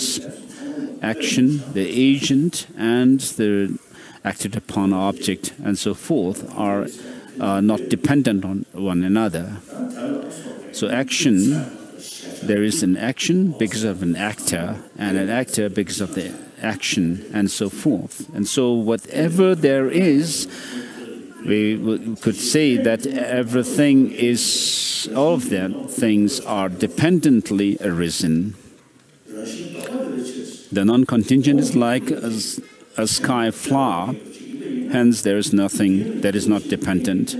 the agent, and the acted upon object, and so forth, are not dependent on one another. So action, there is an action because of an actor, and an actor because of the action, and so forth. And so whatever there is, we could say that everything is, all of them things are dependently arisen. The non-contingent is like a sky flower, hence there is nothing that is not dependent.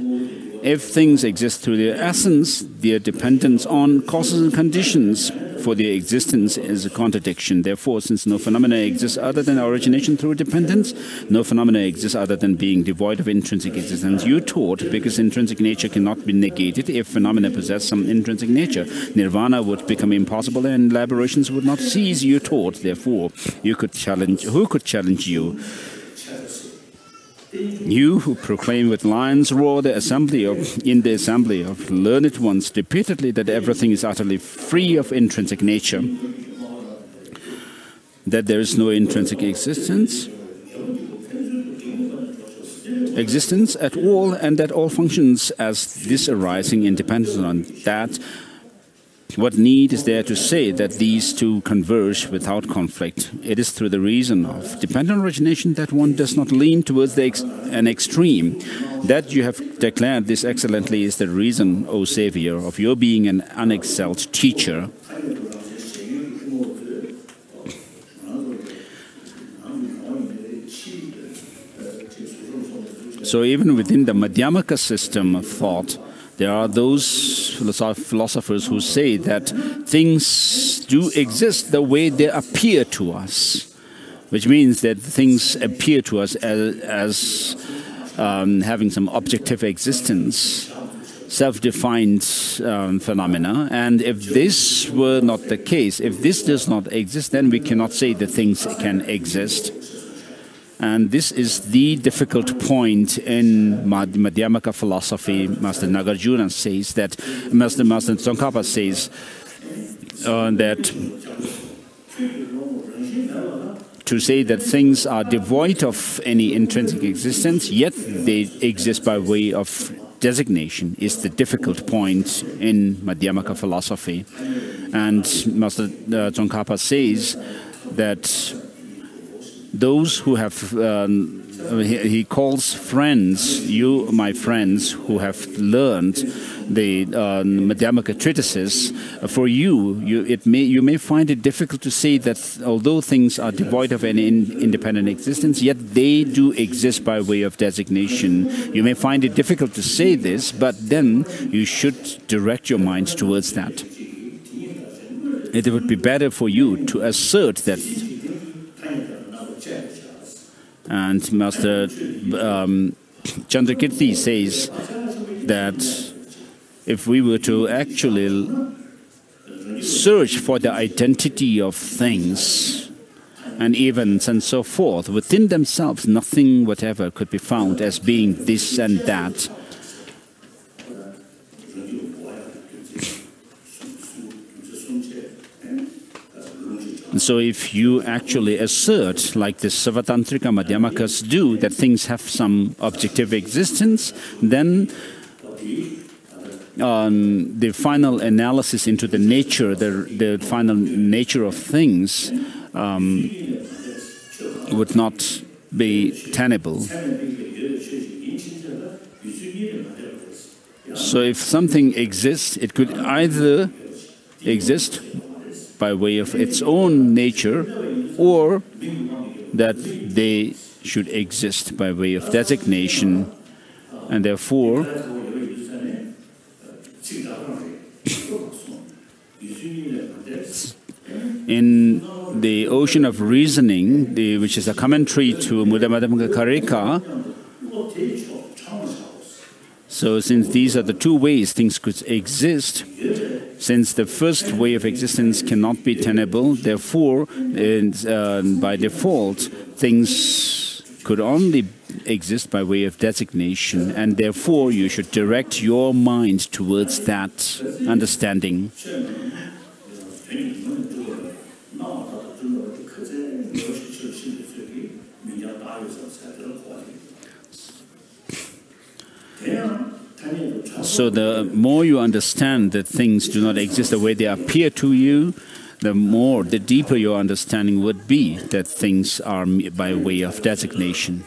If things exist through their essence, their dependence on causes and conditions therefore their existence is a contradiction. Therefore, since no phenomena exists other than origination through dependence, no phenomena exists other than being devoid of intrinsic existence. You taught, because intrinsic nature cannot be negated, if phenomena possess some intrinsic nature, nirvana would become impossible and elaborations would not cease. You taught, therefore, you could challenge. Who could challenge you? You who proclaim with lion's roar in the assembly of learned ones repeatedly that everything is utterly free of intrinsic nature, that there is no intrinsic existence at all, and that all functions as this arising independent on that. What need is there to say that these two converge without conflict? It is through the reason of dependent origination that one does not lean towards an extreme. That you have declared this excellently is the reason, O Savior, of your being an unexcelled teacher. So even within the Madhyamaka system of thought, there are those philosophers who say that things do exist the way they appear to us, which means that things appear to us as having some objective existence, self-defined phenomena. And if this were not the case, if this does not exist, then we cannot say that things can exist. And this is the difficult point in Madhyamaka philosophy. Master Nagarjuna says that, Master Tsongkhapa says that to say that things are devoid of any intrinsic existence, yet they exist by way of designation, is the difficult point in Madhyamaka philosophy. And Master Tsongkhapa says that those who have, he calls friends, you, my friends, who have learned the Madhyamaka treatises, for you may find it difficult to say that although things are devoid of any independent existence, yet they do exist by way of designation. You may find it difficult to say this, but then you should direct your mind towards that. It would be better for you to assert that. And Master Chandrakirti says that if we were to actually search for the identity of things and events and so forth, within themselves nothing whatever could be found as being this and that. So if you actually assert, like the Savatantrika Madhyamakas do, that things have some objective existence, then the final analysis into the nature, the final nature of things would not be tenable. So if something exists, it could either exist by way of its own nature, or that they should exist by way of designation, and therefore in the ocean of reasoning, which is a commentary to Madhyamaka Karika, so since these are the two ways things could exist, since the first way of existence cannot be tenable, therefore, by default, things could only exist by way of designation, and therefore you should direct your mind towards that understanding. So the more you understand that things do not exist the way they appear to you, the deeper your understanding would be that things are by way of designation.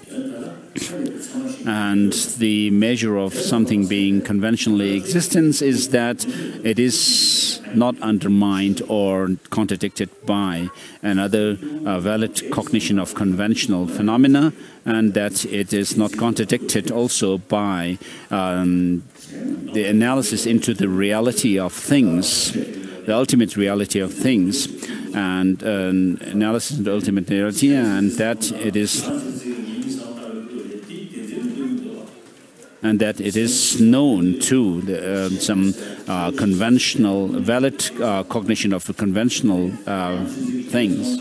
And the measure of something being conventionally existence is that it is not undermined or contradicted by another valid cognition of conventional phenomena, and that it is not contradicted also by the analysis into the reality of things. the ultimate reality of things, and analysis of the ultimate reality, and that it is known to some conventional, valid cognition of the conventional things.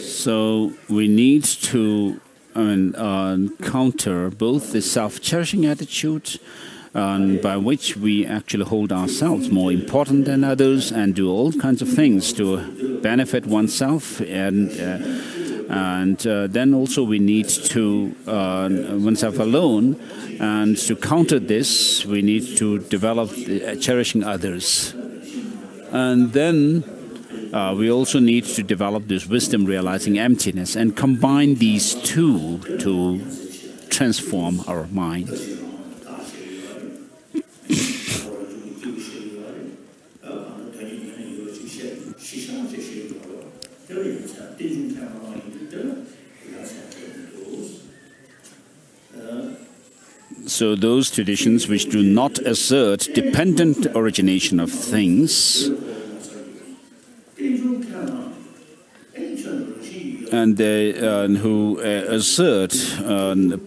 So we need to counter both the self-cherishing attitude by which we actually hold ourselves more important than others and do all kinds of things to benefit oneself, and then also we need to oneself alone, and to counter this we need to develop cherishing others, and then we also need to develop this wisdom realizing emptiness and combine these two to transform our mind. So those traditions which do not assert dependent origination of things, and they who assert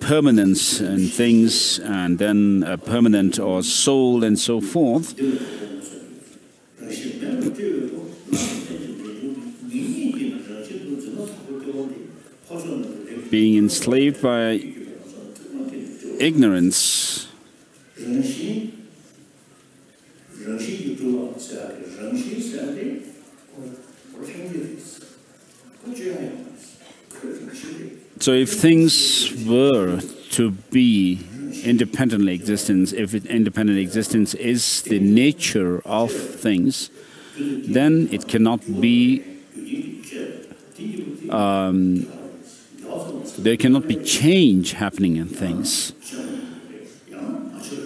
permanence in things, and then a permanent or soul and so forth, being enslaved by ignorance, so if things were to be independently existence, if independent existence is the nature of things, then it cannot be there cannot be change happening in things.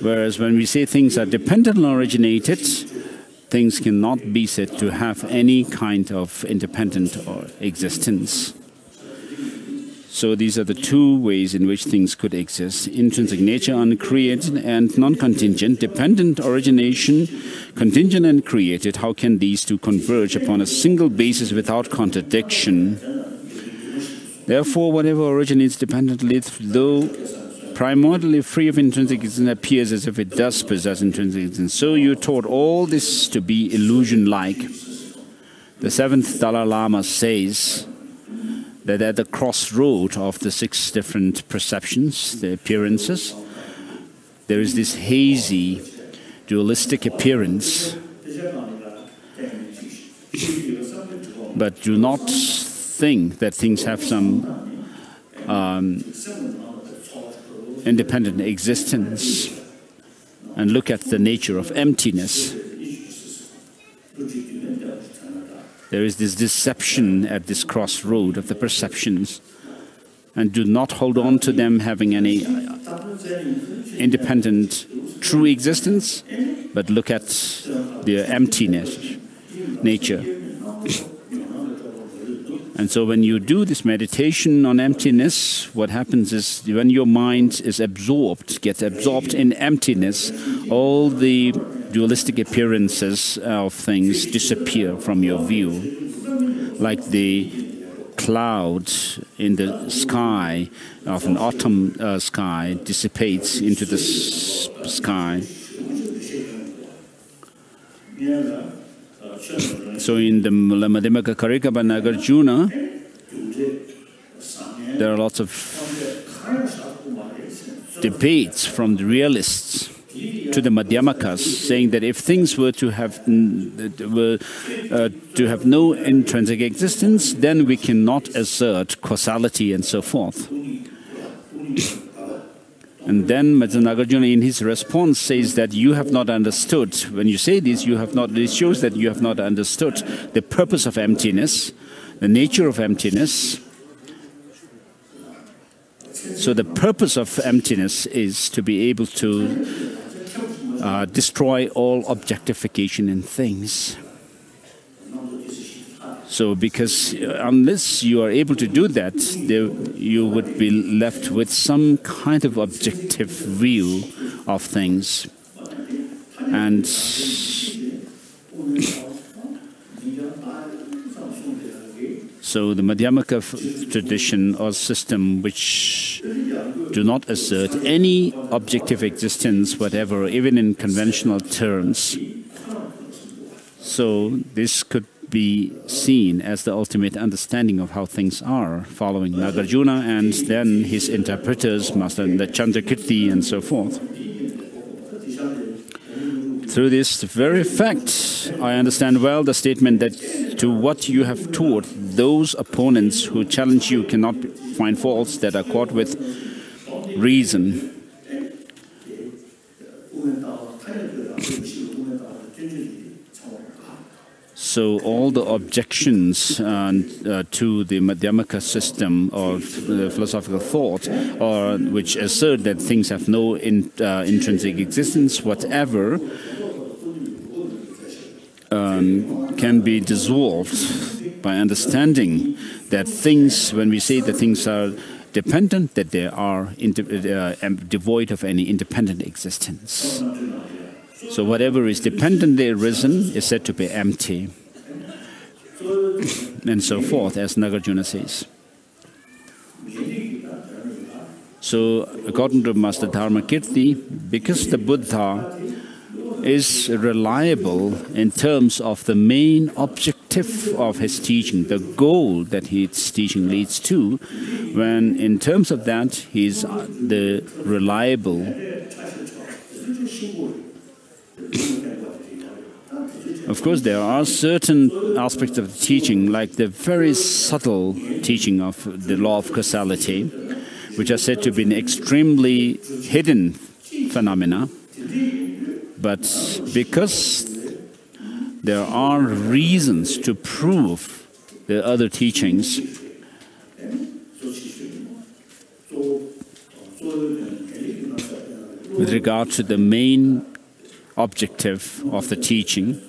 Whereas when we say things are dependently originated, things cannot be said to have any kind of independent or existence. So these are the two ways in which things could exist: intrinsic nature, uncreated, and non-contingent, dependent origination, contingent and created. How can these two converge upon a single basis without contradiction? Therefore, whatever originates dependently, though primordially free of intrinsic existence, appears as if it does possess intrinsic existence. So you taught all this to be illusion-like. The 7th Dalai Lama says that at the crossroad of the 6 different perceptions, the appearances, there is this hazy, dualistic appearance. But do not think that things have some independent existence, and look at the nature of emptiness. There is this deception at this crossroad of the perceptions, and do not hold on to them having any independent true existence, but look at their emptiness nature. And so when you do this meditation on emptiness, what happens is when your mind is absorbed, gets absorbed in emptiness, all the dualistic appearances of things disappear from your view. Like the cloud in the sky of an autumn sky dissipates into the sky. So in the Madhyamaka Karikapa Nagarjuna, there are lots of debates from the realists to the Madhyamakas, saying that if things were to have no intrinsic existence, then we cannot assert causality and so forth. And then Nagarjuna in his response says that you have not understood. When you say this, you have not. It shows that you have not understood the purpose of emptiness, the nature of emptiness. So the purpose of emptiness is to be able to destroy all objectification in things. So, because unless you are able to do that, you would be left with some kind of objective view of things. And so the Madhyamaka tradition or system which do not assert any objective existence whatever, even in conventional terms. So this could be seen as the ultimate understanding of how things are, following Nagarjuna and then his interpreters, Master Chandrakirti and so forth. Through this very fact, I understand well the statement that to what you have taught, those opponents who challenge you cannot find faults that are caught with reason. So all the objections to the Madhyamaka system of philosophical thought, or which assert that things have no intrinsic existence, whatever, can be dissolved by understanding that things, when we say that things are dependent, that they are devoid of any independent existence. So whatever is dependently arisen is said to be empty, and so forth, as Nagarjuna says. So according to Master Dharmakirti, because the Buddha is reliable in terms of the main objective of his teaching, the goal that his teaching leads to, when in terms of that he is the reliable. Of course, there are certain aspects of the teaching, like the very subtle teaching of the law of causality, which are said to be an extremely hidden phenomena. But because there are reasons to prove the other teachings, with regard to the main objective of the teaching,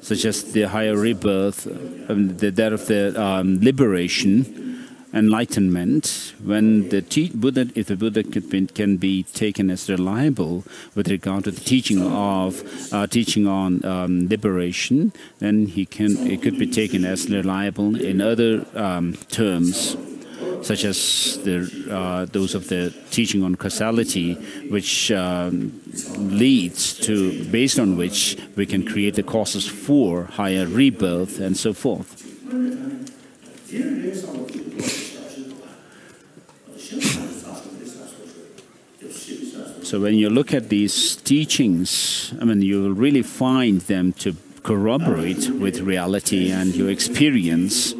such as the higher rebirth, that of the liberation, enlightenment, when the Buddha, if the Buddha can be taken as reliable with regard to the teaching of on liberation, then it could be taken as reliable in other terms, such as those of the teaching on causality, which leads to, based on which we can create the causes for higher rebirth and so forth. So when you look at these teachings, I mean, you will really find them to corroborate with reality and your experience.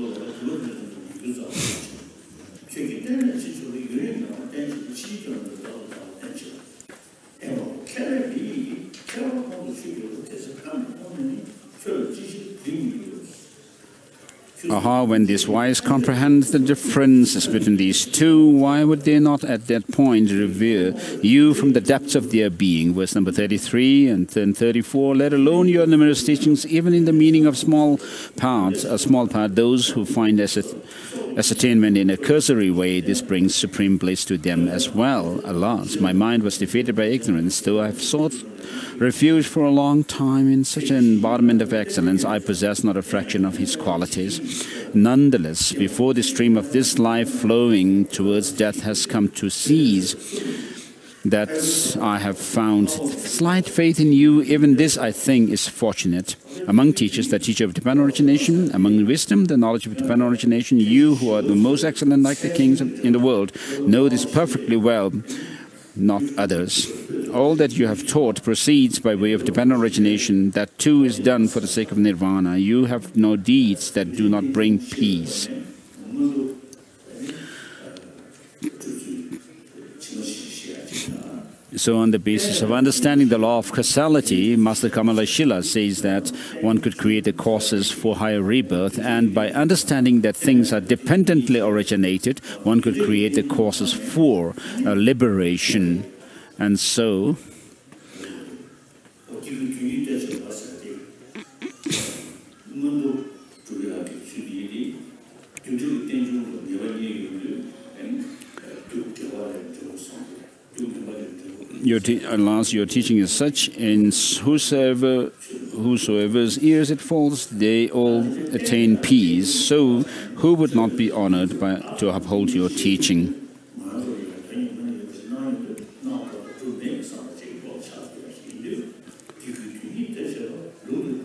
When these wise comprehend the difference between these two, why would they not at that point revere you from the depths of their being? Verse number 33 and then 34, let alone your numerous teachings, even in the meaning of small part, those who find ascertainment in a cursory way, this brings supreme bliss to them as well. Alas, my mind was defeated by ignorance, though I have sought refuge for a long time in such an embodiment of excellence, I possess not a fraction of his qualities. Nonetheless, before the stream of this life flowing towards death has come to cease, that I have found slight faith in you, even this I think is fortunate. Among teachers, the teacher of Tibetan origination, among wisdom, the knowledge of Tibetan origination, you who are the most excellent like the kings in the world, know this perfectly well, not others. All that you have taught proceeds by way of Tibetan origination. That too is done for the sake of nirvana. You have no deeds that do not bring peace. So on the basis of understanding the law of causality, Master Kamalashila says that one could create the causes for higher rebirth, and by understanding that things are dependently originated, one could create the causes for liberation. And so, alas, your teaching is such, in whosoever's ears it falls, they all attain peace. So, who would not be honored to uphold your teaching?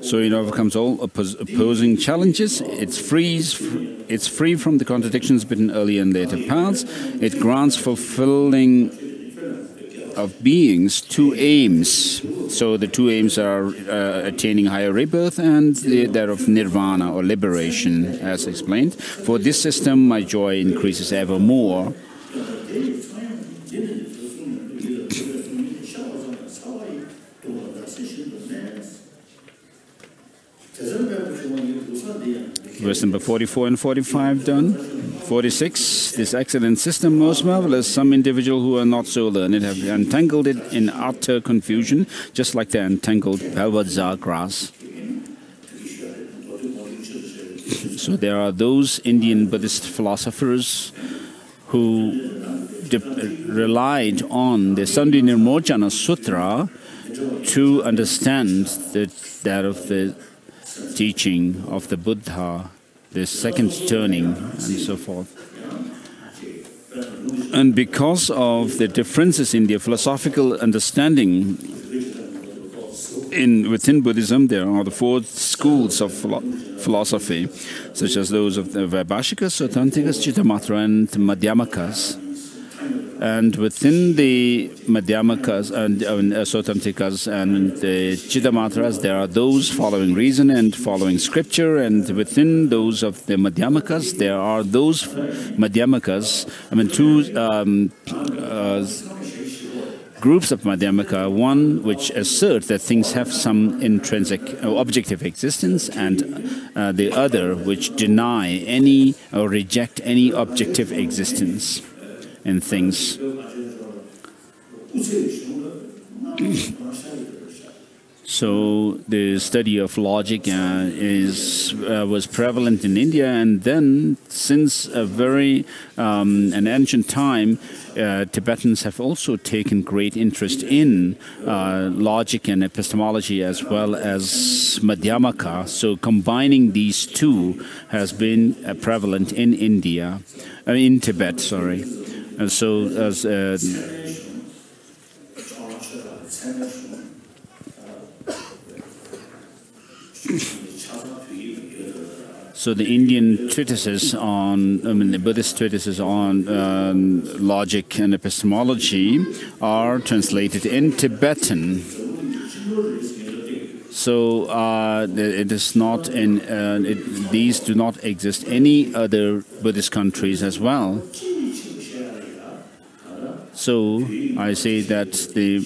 So it overcomes all opposing challenges. It's free from the contradictions between earlier and later paths. It grants fulfilling of beings two aims. So the two aims are attaining higher rebirth and that of nirvana or liberation, as explained. For this system, my joy increases ever more. Verse number 44 and 45 done. 46. This excellent system, most marvelous. Some individual who are not so learned have entangled it in utter confusion, just like the entangled Bhavadza grass. So there are those Indian Buddhist philosophers who relied on the Sandhi Nirmojana Sutra to understand that of the teaching of the Buddha, the second turning, and so forth. And because of the differences in their philosophical understanding within Buddhism, there are the four schools of philosophy, such as those of the Vaibhashikas, Sautrantikas, Chittamatra, and Madhyamakas. And within the Madhyamakas and Sautrantikas and the Chittamatras, there are those following reason and following scripture. And within those of the Madhyamakas, there are those Madhyamakas, two groups of Madhyamaka. One which assert that things have some intrinsic objective existence, and the other which deny any or reject any objective existence in things. So the study of logic was prevalent in India, and then since an ancient time, Tibetans have also taken great interest in logic and epistemology as well as Madhyamaka. So combining these two has been prevalent in India, in Tibet, sorry. And so as so the Indian treatises on, the Buddhist treatises on logic and epistemology are translated in Tibetan. So it is not in these do not exist any other Buddhist countries as well. So I say that the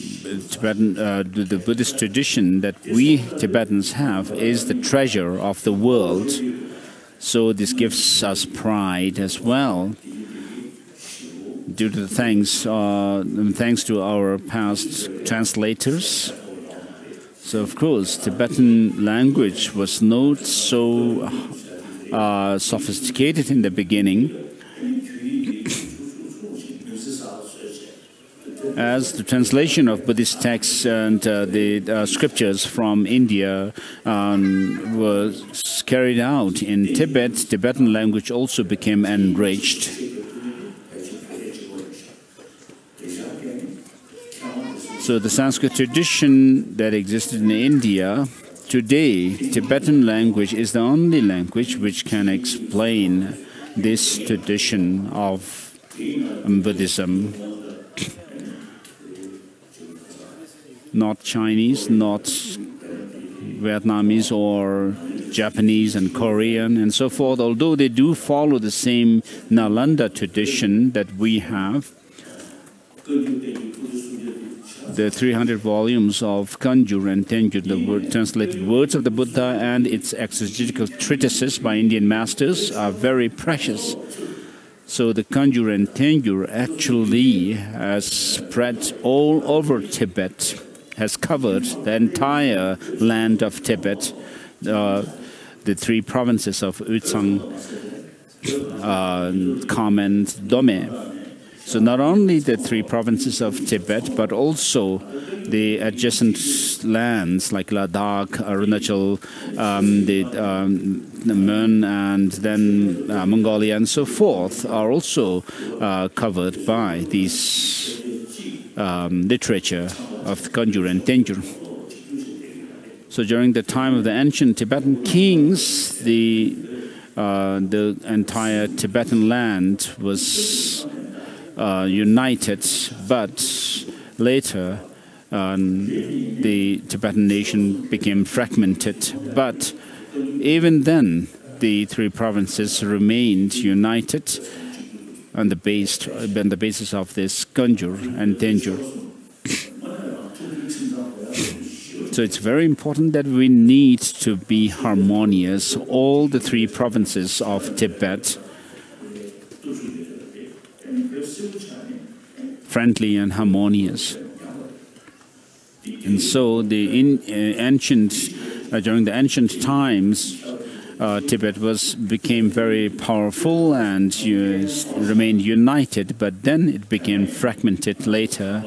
Tibetan, the Buddhist tradition that we Tibetans have is the treasure of the world. So this gives us pride as well, due to the thanks to our past translators. So of course, Tibetan language was not so sophisticated in the beginning, as the translation of Buddhist texts and the scriptures from India was carried out in Tibet. Tibetan language also became enriched. So the Sanskrit tradition that existed in India, today Tibetan language is the only language which can explain this tradition of Buddhism. Not Chinese, not Vietnamese or Japanese and Korean and so forth, although they do follow the same Nalanda tradition that we have. The 300 volumes of Kanjur and Tenjur, the translated words of the Buddha, and its exegetical treatises by Indian masters are very precious. So the Kanjur and Tenjur actually has spread all over Tibet, has covered the entire land of Tibet, the three provinces of Utsang, Kham, and Dome. So not only the 3 provinces of Tibet, but also the adjacent lands like Ladakh, Arunachal, the Mon, and then Mongolia and so forth are also covered by this literature of Kanjur and Tenjur. So during the time of the ancient Tibetan kings, the entire Tibetan land was united, but later the Tibetan nation became fragmented. But even then, the 3 provinces remained united on the basis of this Kanjur and Tenjur. So it's very important that we need to be harmonious, all the 3 provinces of Tibet, friendly and harmonious. And so during the ancient times, Tibet became very powerful and remained united, but then it became fragmented later.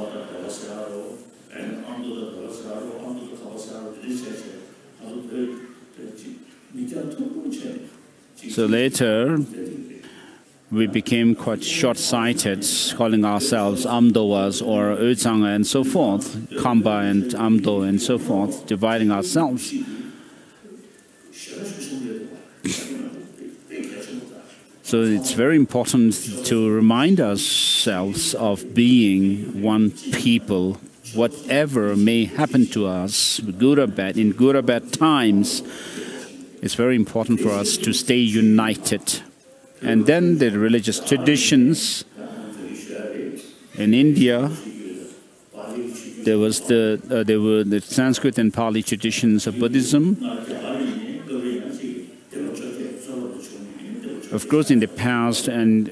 So later, we became quite short-sighted, calling ourselves Amdoas or Özanga and so forth, Kamba and Amdo and so forth, dividing ourselves. So it's very important to remind ourselves of being one people, whatever may happen to us, good or bad, in good or bad times. It's very important for us to stay united. And then the religious traditions in India, there were the Sanskrit and Pali traditions of Buddhism. Of course, in the past and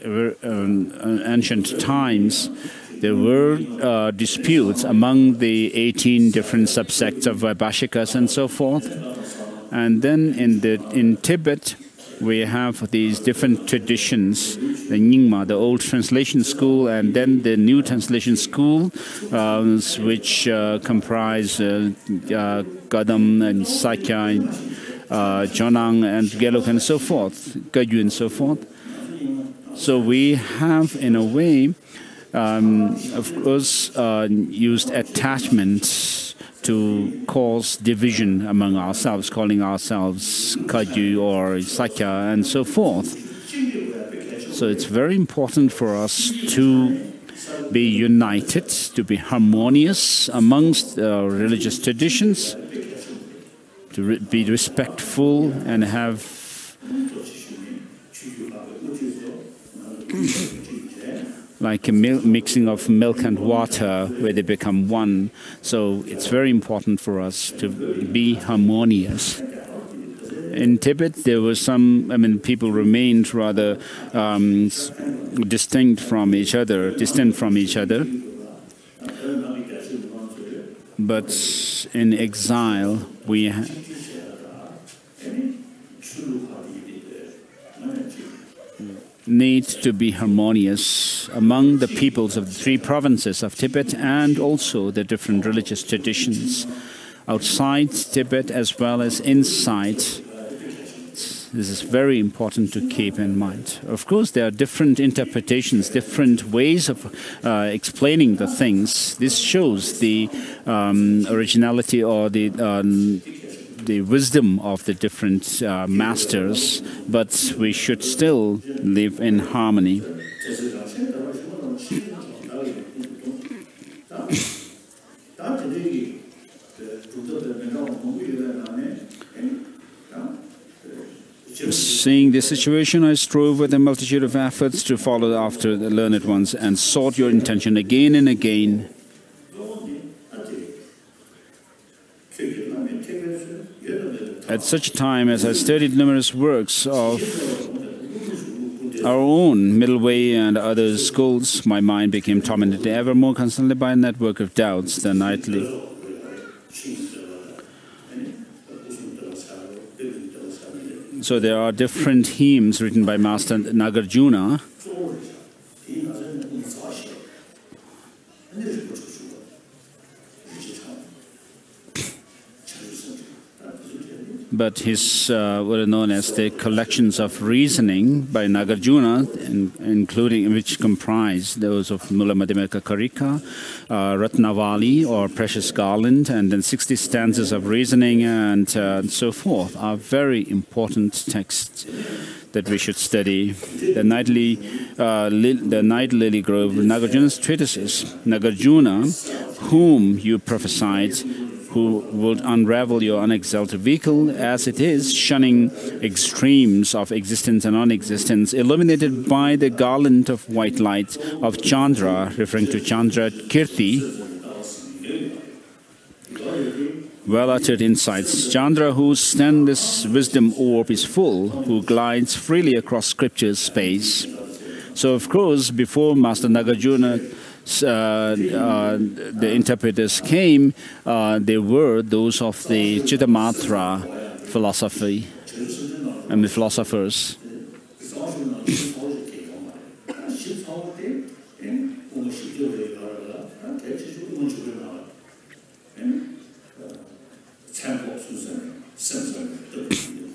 ancient times, there were disputes among the 18 different subsects of Vaibhashikas and so forth. And then in Tibet, we have these different traditions, the Nyingma, the old translation school, and then the new translation school, which comprise Gadam and Sakya, Jonang and Geluk and so forth, Kagyu and so forth. So we have, in a way, of course, used attachments to cause division among ourselves, calling ourselves Kagyu or Sakya and so forth. So it's very important for us to be united, to be harmonious amongst religious traditions, to be respectful and have like a mixing of milk and water where they become one. So it's very important for us to be harmonious. In Tibet, there were people remained rather distant from each other. But in exile, we need to be harmonious among the peoples of the 3 provinces of Tibet and also the different religious traditions outside Tibet as well as inside. This is very important to keep in mind. Of course, there are different interpretations, different ways of explaining the things. This shows the originality or the wisdom of the different masters, but we should still live in harmony. Seeing this situation, I strove with a multitude of efforts to follow after the learned ones and sought your intention again and again. At such a time as I studied numerous works of our own Middle Way and other schools, my mind became tormented ever more constantly by a network of doubts than nightly. So there are different hymns written by Master Nagarjuna. But his what are known as the collections of reasoning by Nagarjuna, including which comprise those of Mula Madhyamaka Karika, Ratnavali or Precious Garland, and then 60 stanzas of reasoning and so forth, are very important texts that we should study. The Night Lily Grove, Nagarjuna's treatises. Nagarjuna, whom you prophesied, who would unravel your unexalted vehicle as it is, shunning extremes of existence and non-existence, illuminated by the garland of white light of Chandra, referring to Chandra Kirti, well-uttered insights. Chandra, whose standless wisdom orb is full, who glides freely across scripture's space. So, of course, before Master Nagarjuna, the interpreters came, they were those of the Chittamatra philosophy and the philosophers.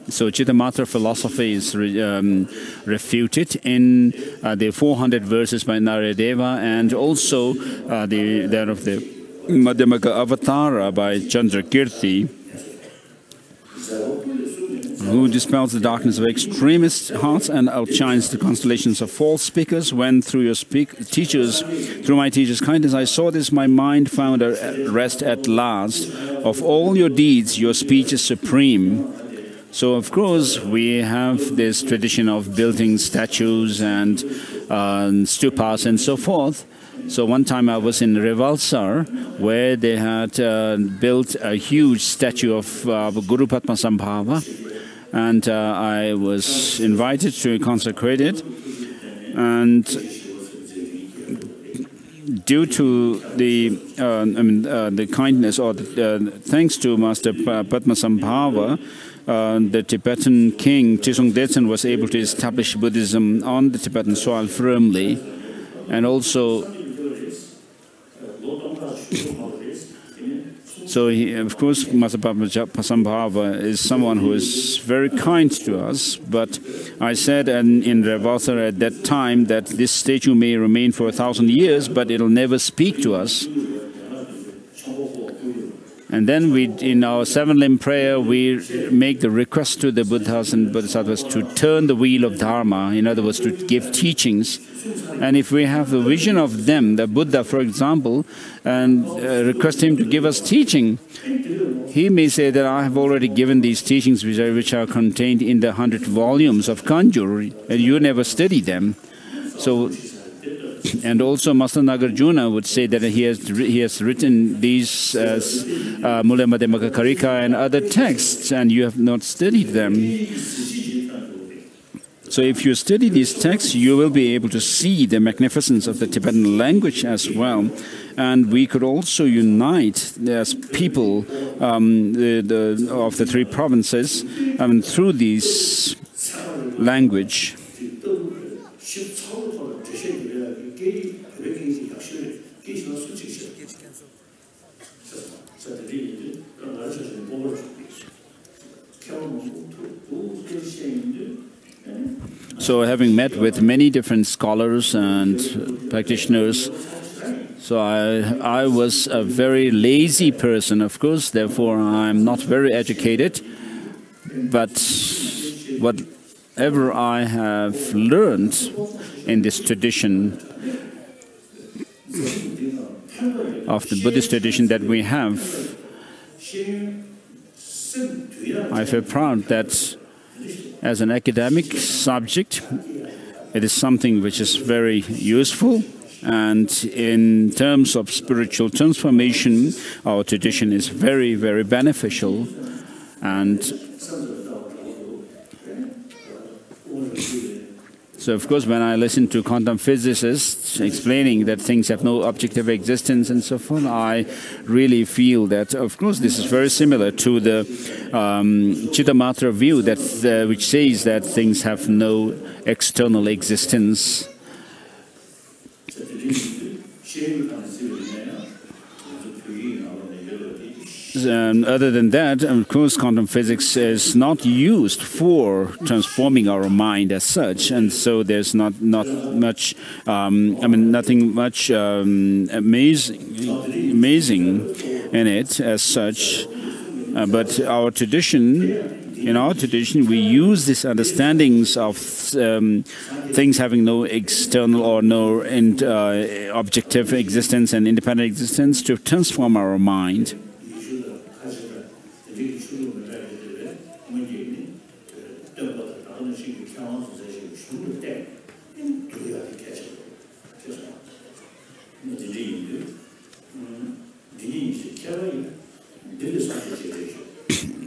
So Chittamatra philosophy is refuted in the 400 verses by Naradeva, and also that of the Madhyamaka Avatara by Chandrakirti, who dispels the darkness of extremist hearts and outshines the constellations of false speakers. When through your through my teacher's kindness, I saw this, my mind found a rest at last. Of all your deeds, your speech is supreme. So, of course, we have this tradition of building statues and stupas and so forth. So one time I was in Revalsar, where they had built a huge statue of Guru Padmasambhava, and I was invited to consecrate it. And due to the kindness or thanks to Master Padmasambhava, the Tibetan king Tsongkhapa was able to establish Buddhism on the Tibetan soil firmly, and also, so of course, Master Padmasambhava is someone who is very kind to us. But I said in Revalsar at that time that this statue may remain for 1,000 years, but it'll never speak to us. And then in our seven-limb prayer, we make the request to the Buddhas and Bodhisattvas to turn the wheel of Dharma, in other words, to give teachings. And if we have the vision of them, the Buddha, for example, and request him to give us teaching, he may say that I have already given these teachings which are contained in the 100 volumes of Kanjur, and you never study them. So, and also Master Nagarjuna would say that he has written these Mula Madhyamaka Karika and other texts, and you have not studied them. So if you study these texts, you will be able to see the magnificence of the Tibetan language as well. And we could also unite as people of the three provinces through this language. So having met with many different scholars and practitioners, so I was a very lazy person, of course, therefore I'm not very educated. But whatever I have learned in this tradition of the Buddhist tradition that we have, I feel proud that as an academic subject, it is something which is very useful. And in terms of spiritual transformation, our tradition is very, very beneficial. And so, of course, when I listen to quantum physicists explaining that things have no objective existence and so forth, I really feel that, of course, this is very similar to the Chittamatra view that which says that things have no external existence. Other than that, of course, quantum physics is not used for transforming our mind as such, and so there's not much. Nothing much amazing in it as such. But our tradition. In our tradition, we use these understandings of things having no external or no objective existence and independent existence to transform our mind.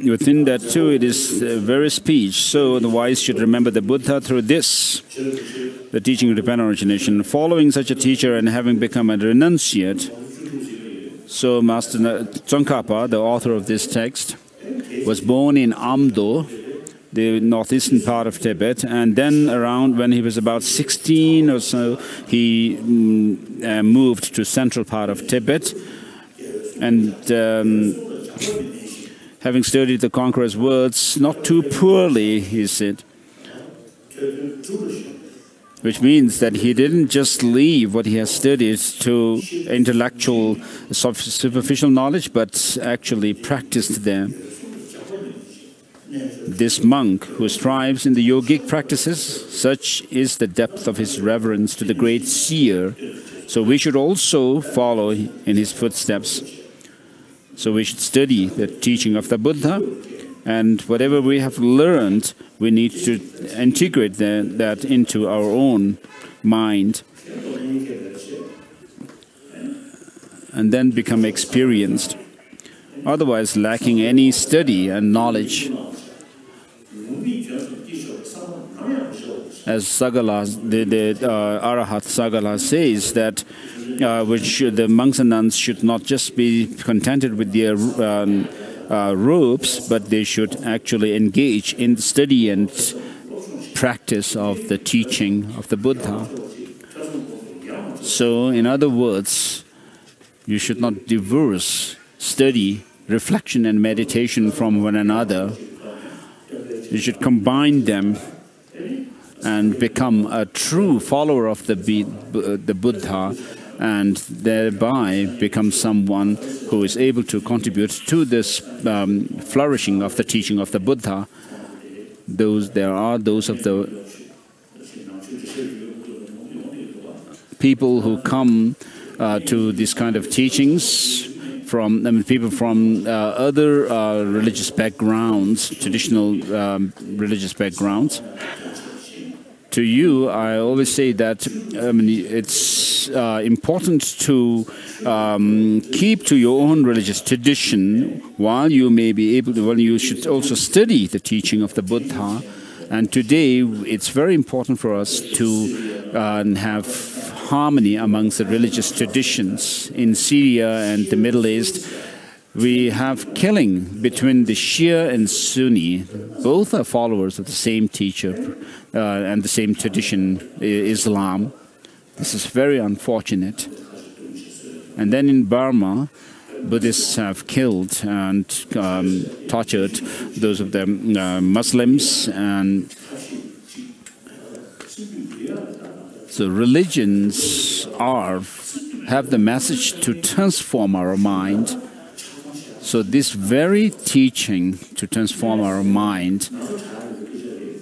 Within that too, it is the very speech. So the wise should remember the Buddha through this, the teaching of Tibetan origination. Following such a teacher and having become a renunciate, so Master Tsongkhapa, the author of this text, was born in Amdo, the northeastern part of Tibet, and then around when he was about 16 or so, he moved to central part of Tibet, and having studied the conqueror's words, not too poorly, he said, which means that he didn't just leave what he has studied to intellectual, superficial knowledge, but actually practiced them. This monk who strives in the yogic practices, such is the depth of his reverence to the great seer. So we should also follow in his footsteps. So we should study the teaching of the Buddha, and whatever we have learned, we need to integrate that into our own mind and then become experienced. Otherwise, lacking any study and knowledge. As Sagala, the Arahat Sagala says that the monks and nuns should not just be contented with their robes, but they should actually engage in the study and practice of the teaching of the Buddha. So, in other words, you should not divorce study, reflection and meditation from one another. You should combine them and become a true follower of the Buddha, and thereby become someone who is able to contribute to this flourishing of the teaching of the Buddha. There are those of the people who come to this kind of teachings from people from other religious backgrounds, traditional religious backgrounds. To you, I always say that it's important to keep to your own religious tradition while you may be able to, you should also study the teaching of the Buddha. And today, it's very important for us to have harmony amongst the religious traditions. In Syria and the Middle East, we have killing between the Shia and Sunni. Both are followers of the same teacher and the same tradition, Islam. This is very unfortunate. And then in Burma, Buddhists have killed and tortured those of the Muslims. And so religions have the message to transform our mind. So this very teaching to transform our mind,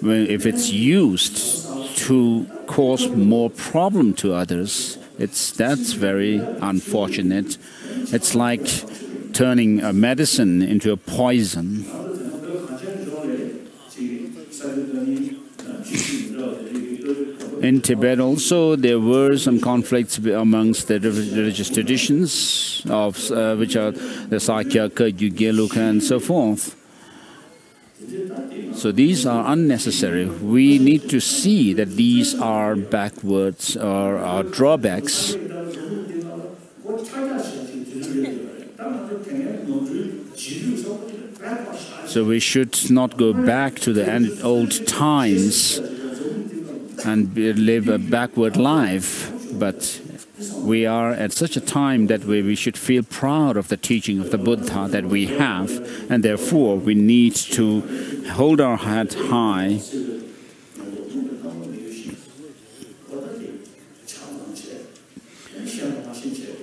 if it's used to cause more problem to others, that's very unfortunate. It's like turning a medicine into a poison. In Tibet also, there were some conflicts amongst the religious traditions, which are the Sakya, Geluk, and so forth. So these are unnecessary. We need to see that these are backwards or are drawbacks. So we should not go back to the old times and live a backward life, but we are at such a time that we should feel proud of the teaching of the Buddha that we have, and therefore we need to hold our head high.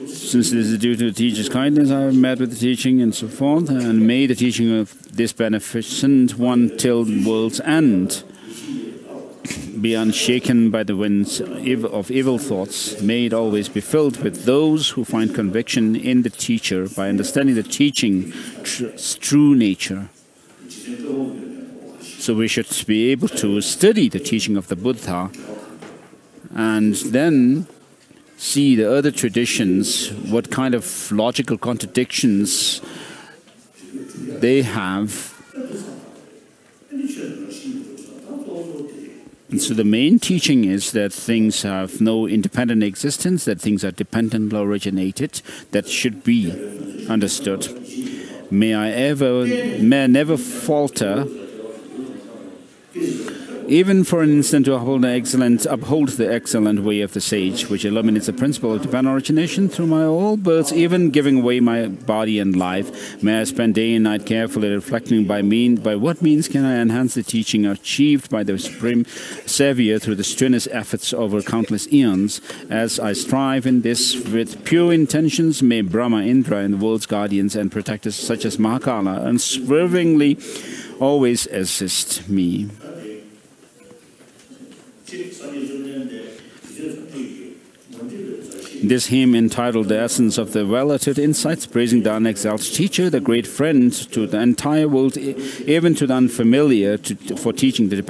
Since this is due to the teacher's kindness, I have met with the teaching and so forth, and may the teaching of this beneficent one till the world's end be unshaken by the winds of evil thoughts. May it always be filled with those who find conviction in the teacher by understanding the teaching's true nature. So we should be able to study the teaching of the Buddha and then see the other traditions, what kind of logical contradictions they have. And so the main teaching is that things have no independent existence, that things are dependently originated. That should be understood. May I never falter, even for an instant, to uphold the excellent way of the sage, which illuminates the principle of divine origination through my all births, even giving away my body and life. May I spend day and night carefully reflecting by what means can I enhance the teaching achieved by the Supreme Savior through the strenuous efforts over countless eons. As I strive in this with pure intentions, may Brahma, Indra, and the world's guardians and protectors such as Mahakala unswervingly always assist me. This hymn, entitled The Essence of the Well-Uttered Insights, praising the unexalted teacher, the great friend to the entire world, even to the unfamiliar, for teaching the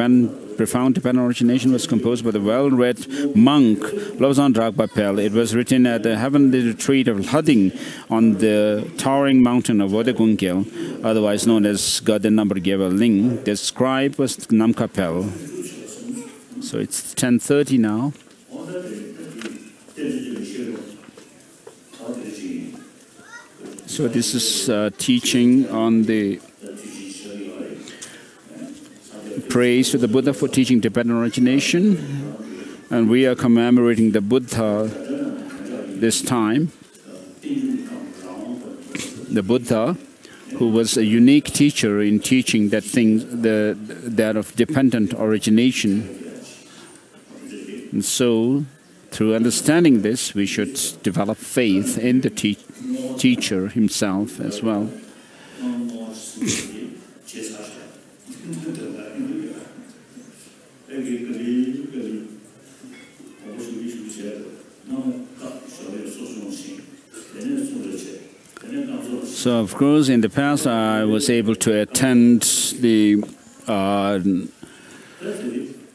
profound Tibetan origination, was composed by the well-read monk Lobsang Dragpa Pel. It was written at the heavenly retreat of Lading on the towering mountain of Odegungel, otherwise known as Gaden Number Geva Ling. The scribe was Namka Pel. So it's 10:30 now. So this is teaching on the praise to the Buddha for teaching Tibetan origination. And we are commemorating the Buddha this time. The Buddha, who was a unique teacher in teaching that that of dependent origination. And so, through understanding this, we should develop faith in the teacher himself as well. So, of course, in the past, I was able to attend the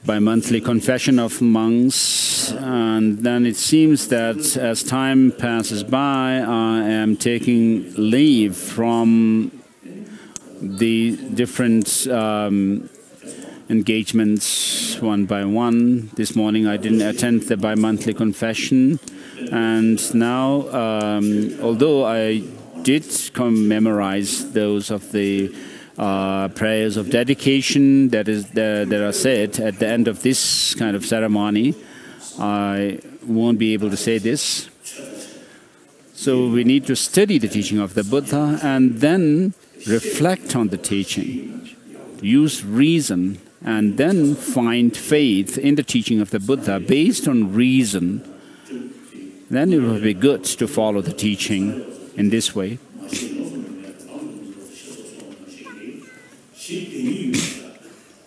bi-monthly confession of monks, and then it seems that as time passes by, I am taking leave from the different engagements one by one. This morning I didn't attend the bi-monthly confession, and now, although I did memorize those of the prayers of dedication that are said at the end of this kind of ceremony, I won't be able to say this. So we need to study the teaching of the Buddha and then reflect on the teaching, use reason, and then find faith in the teaching of the Buddha based on reason. Then it will be good to follow the teaching in this way.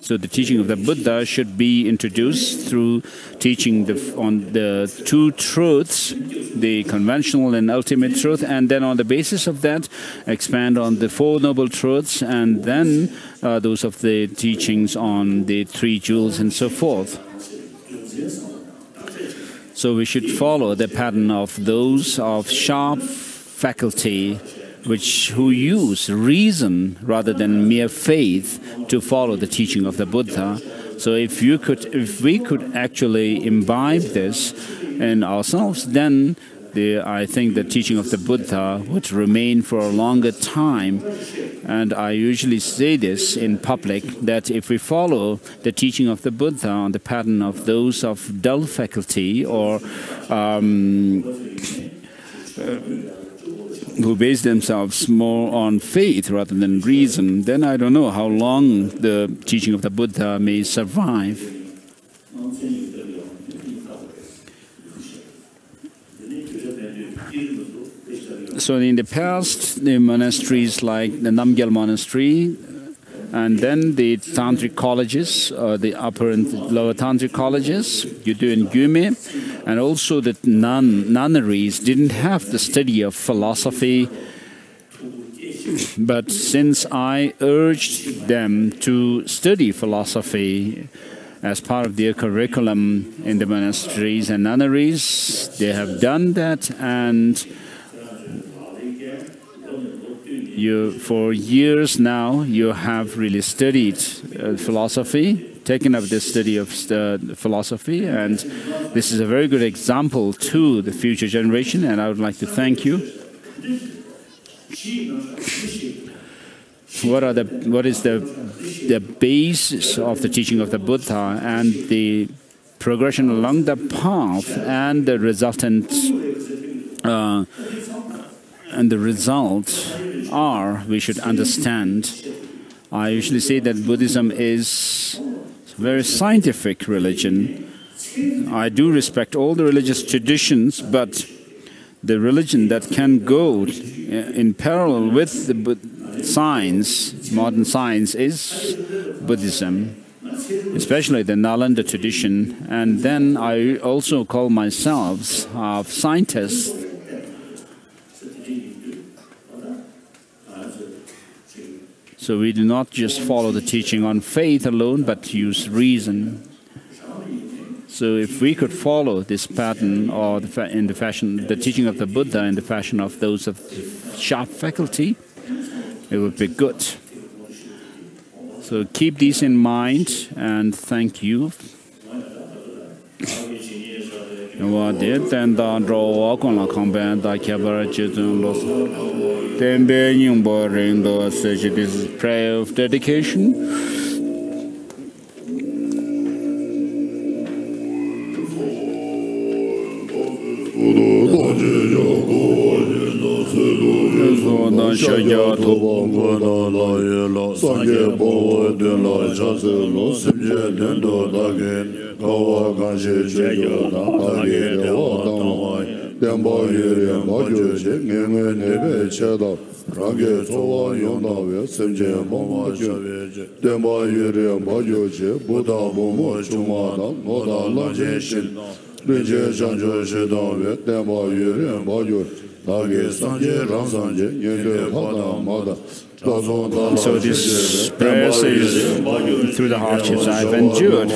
So the teaching of the Buddha should be introduced through teaching on the two truths, the conventional and ultimate truth, and then on the basis of that, expand on the Four Noble Truths, and then those of the teachings on the Three Jewels and so forth. So we should follow the pattern of those of sharp faculty, who use reason rather than mere faith to follow the teaching of the Buddha. So if we could actually imbibe this in ourselves, then I think the teaching of the Buddha would remain for a longer time, and I usually say this in public, that if we follow the teaching of the Buddha on the pattern of those of dull faculty or who base themselves more on faith rather than reason, then I don't know how long the teaching of the Buddha may survive. So in the past, the monasteries like the Namgyal Monastery, and then the tantric colleges, the upper and lower tantric colleges, you do in Gyume, and also the nunneries didn't have the study of philosophy. But since I urged them to study philosophy as part of their curriculum in the monasteries and nunneries, they have done that, and for years now, you have really studied philosophy, taken up the study of philosophy, and this is a very good example to the future generation, and I would like to thank you. What is the basis of the teaching of the Buddha and the progression along the path and the resultant and the result are, we should understand. I usually say that Buddhism is a very scientific religion. I do respect all the religious traditions, but the religion that can go in parallel with the science, modern science, is Buddhism, especially the Nalanda tradition. And then I also call myself a scientist. So we do not just follow the teaching on faith alone, but use reason. So if we could follow this pattern, or the teaching of the Buddha in the fashion of those of sharp faculty, it would be good. So keep these in mind, and thank you. This is prayer of dedication. So this prayer says, through the hardships I've endured,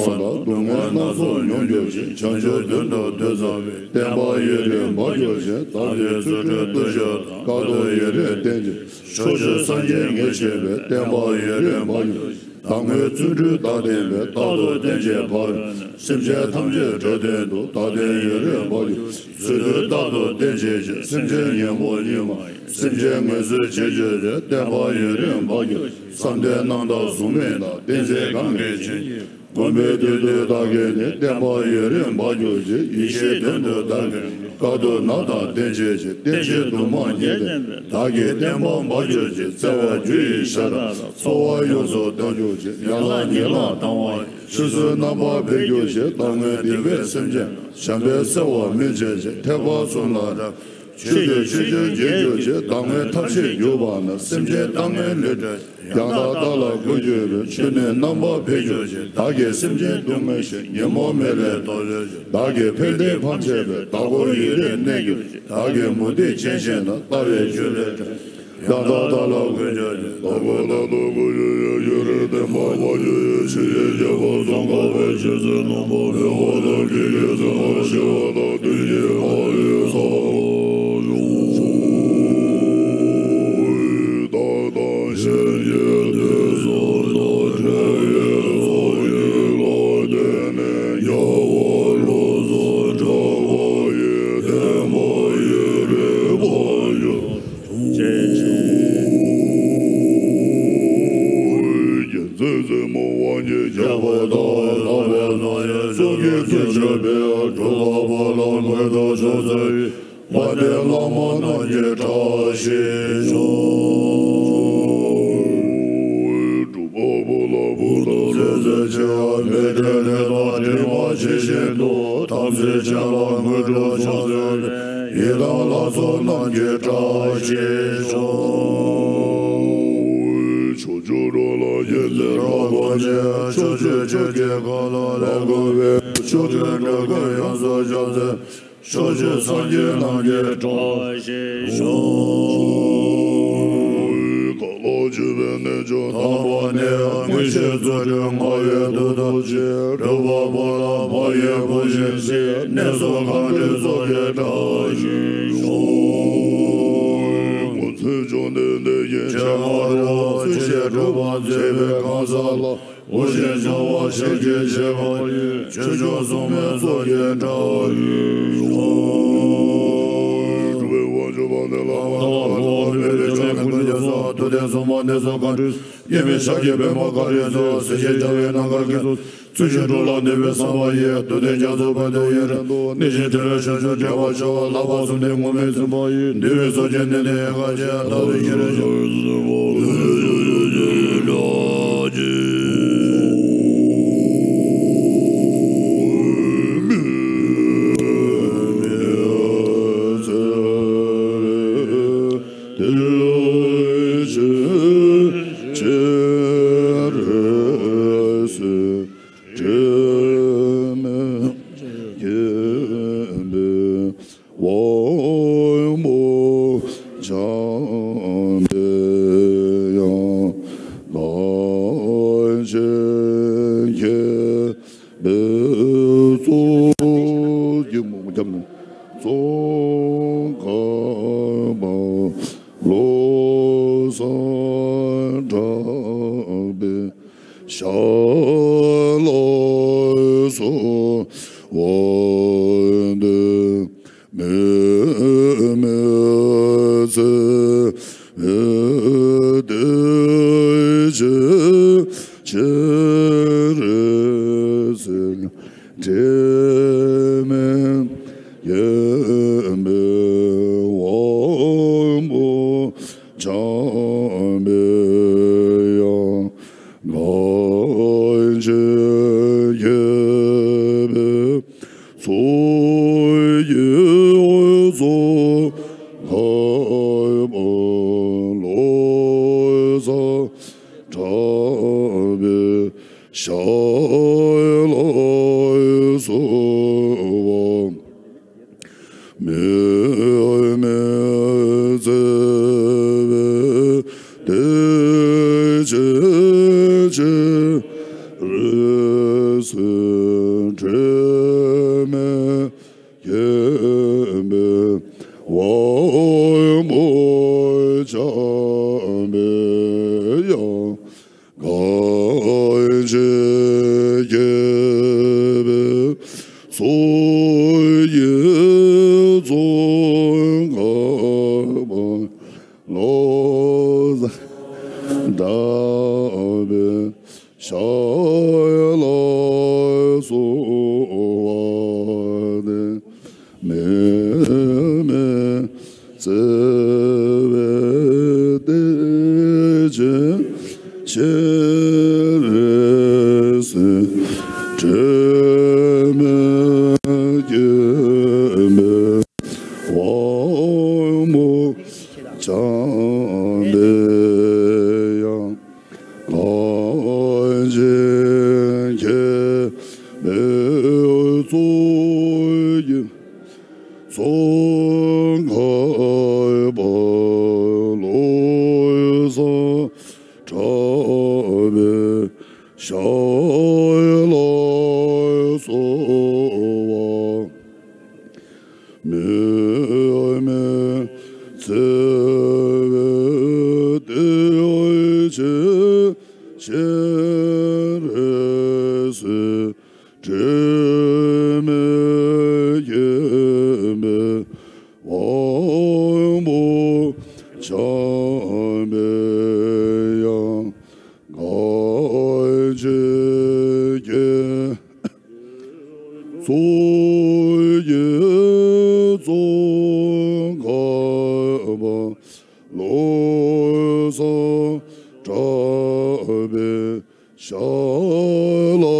lo so trabe shala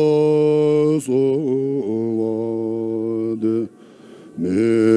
so wa de me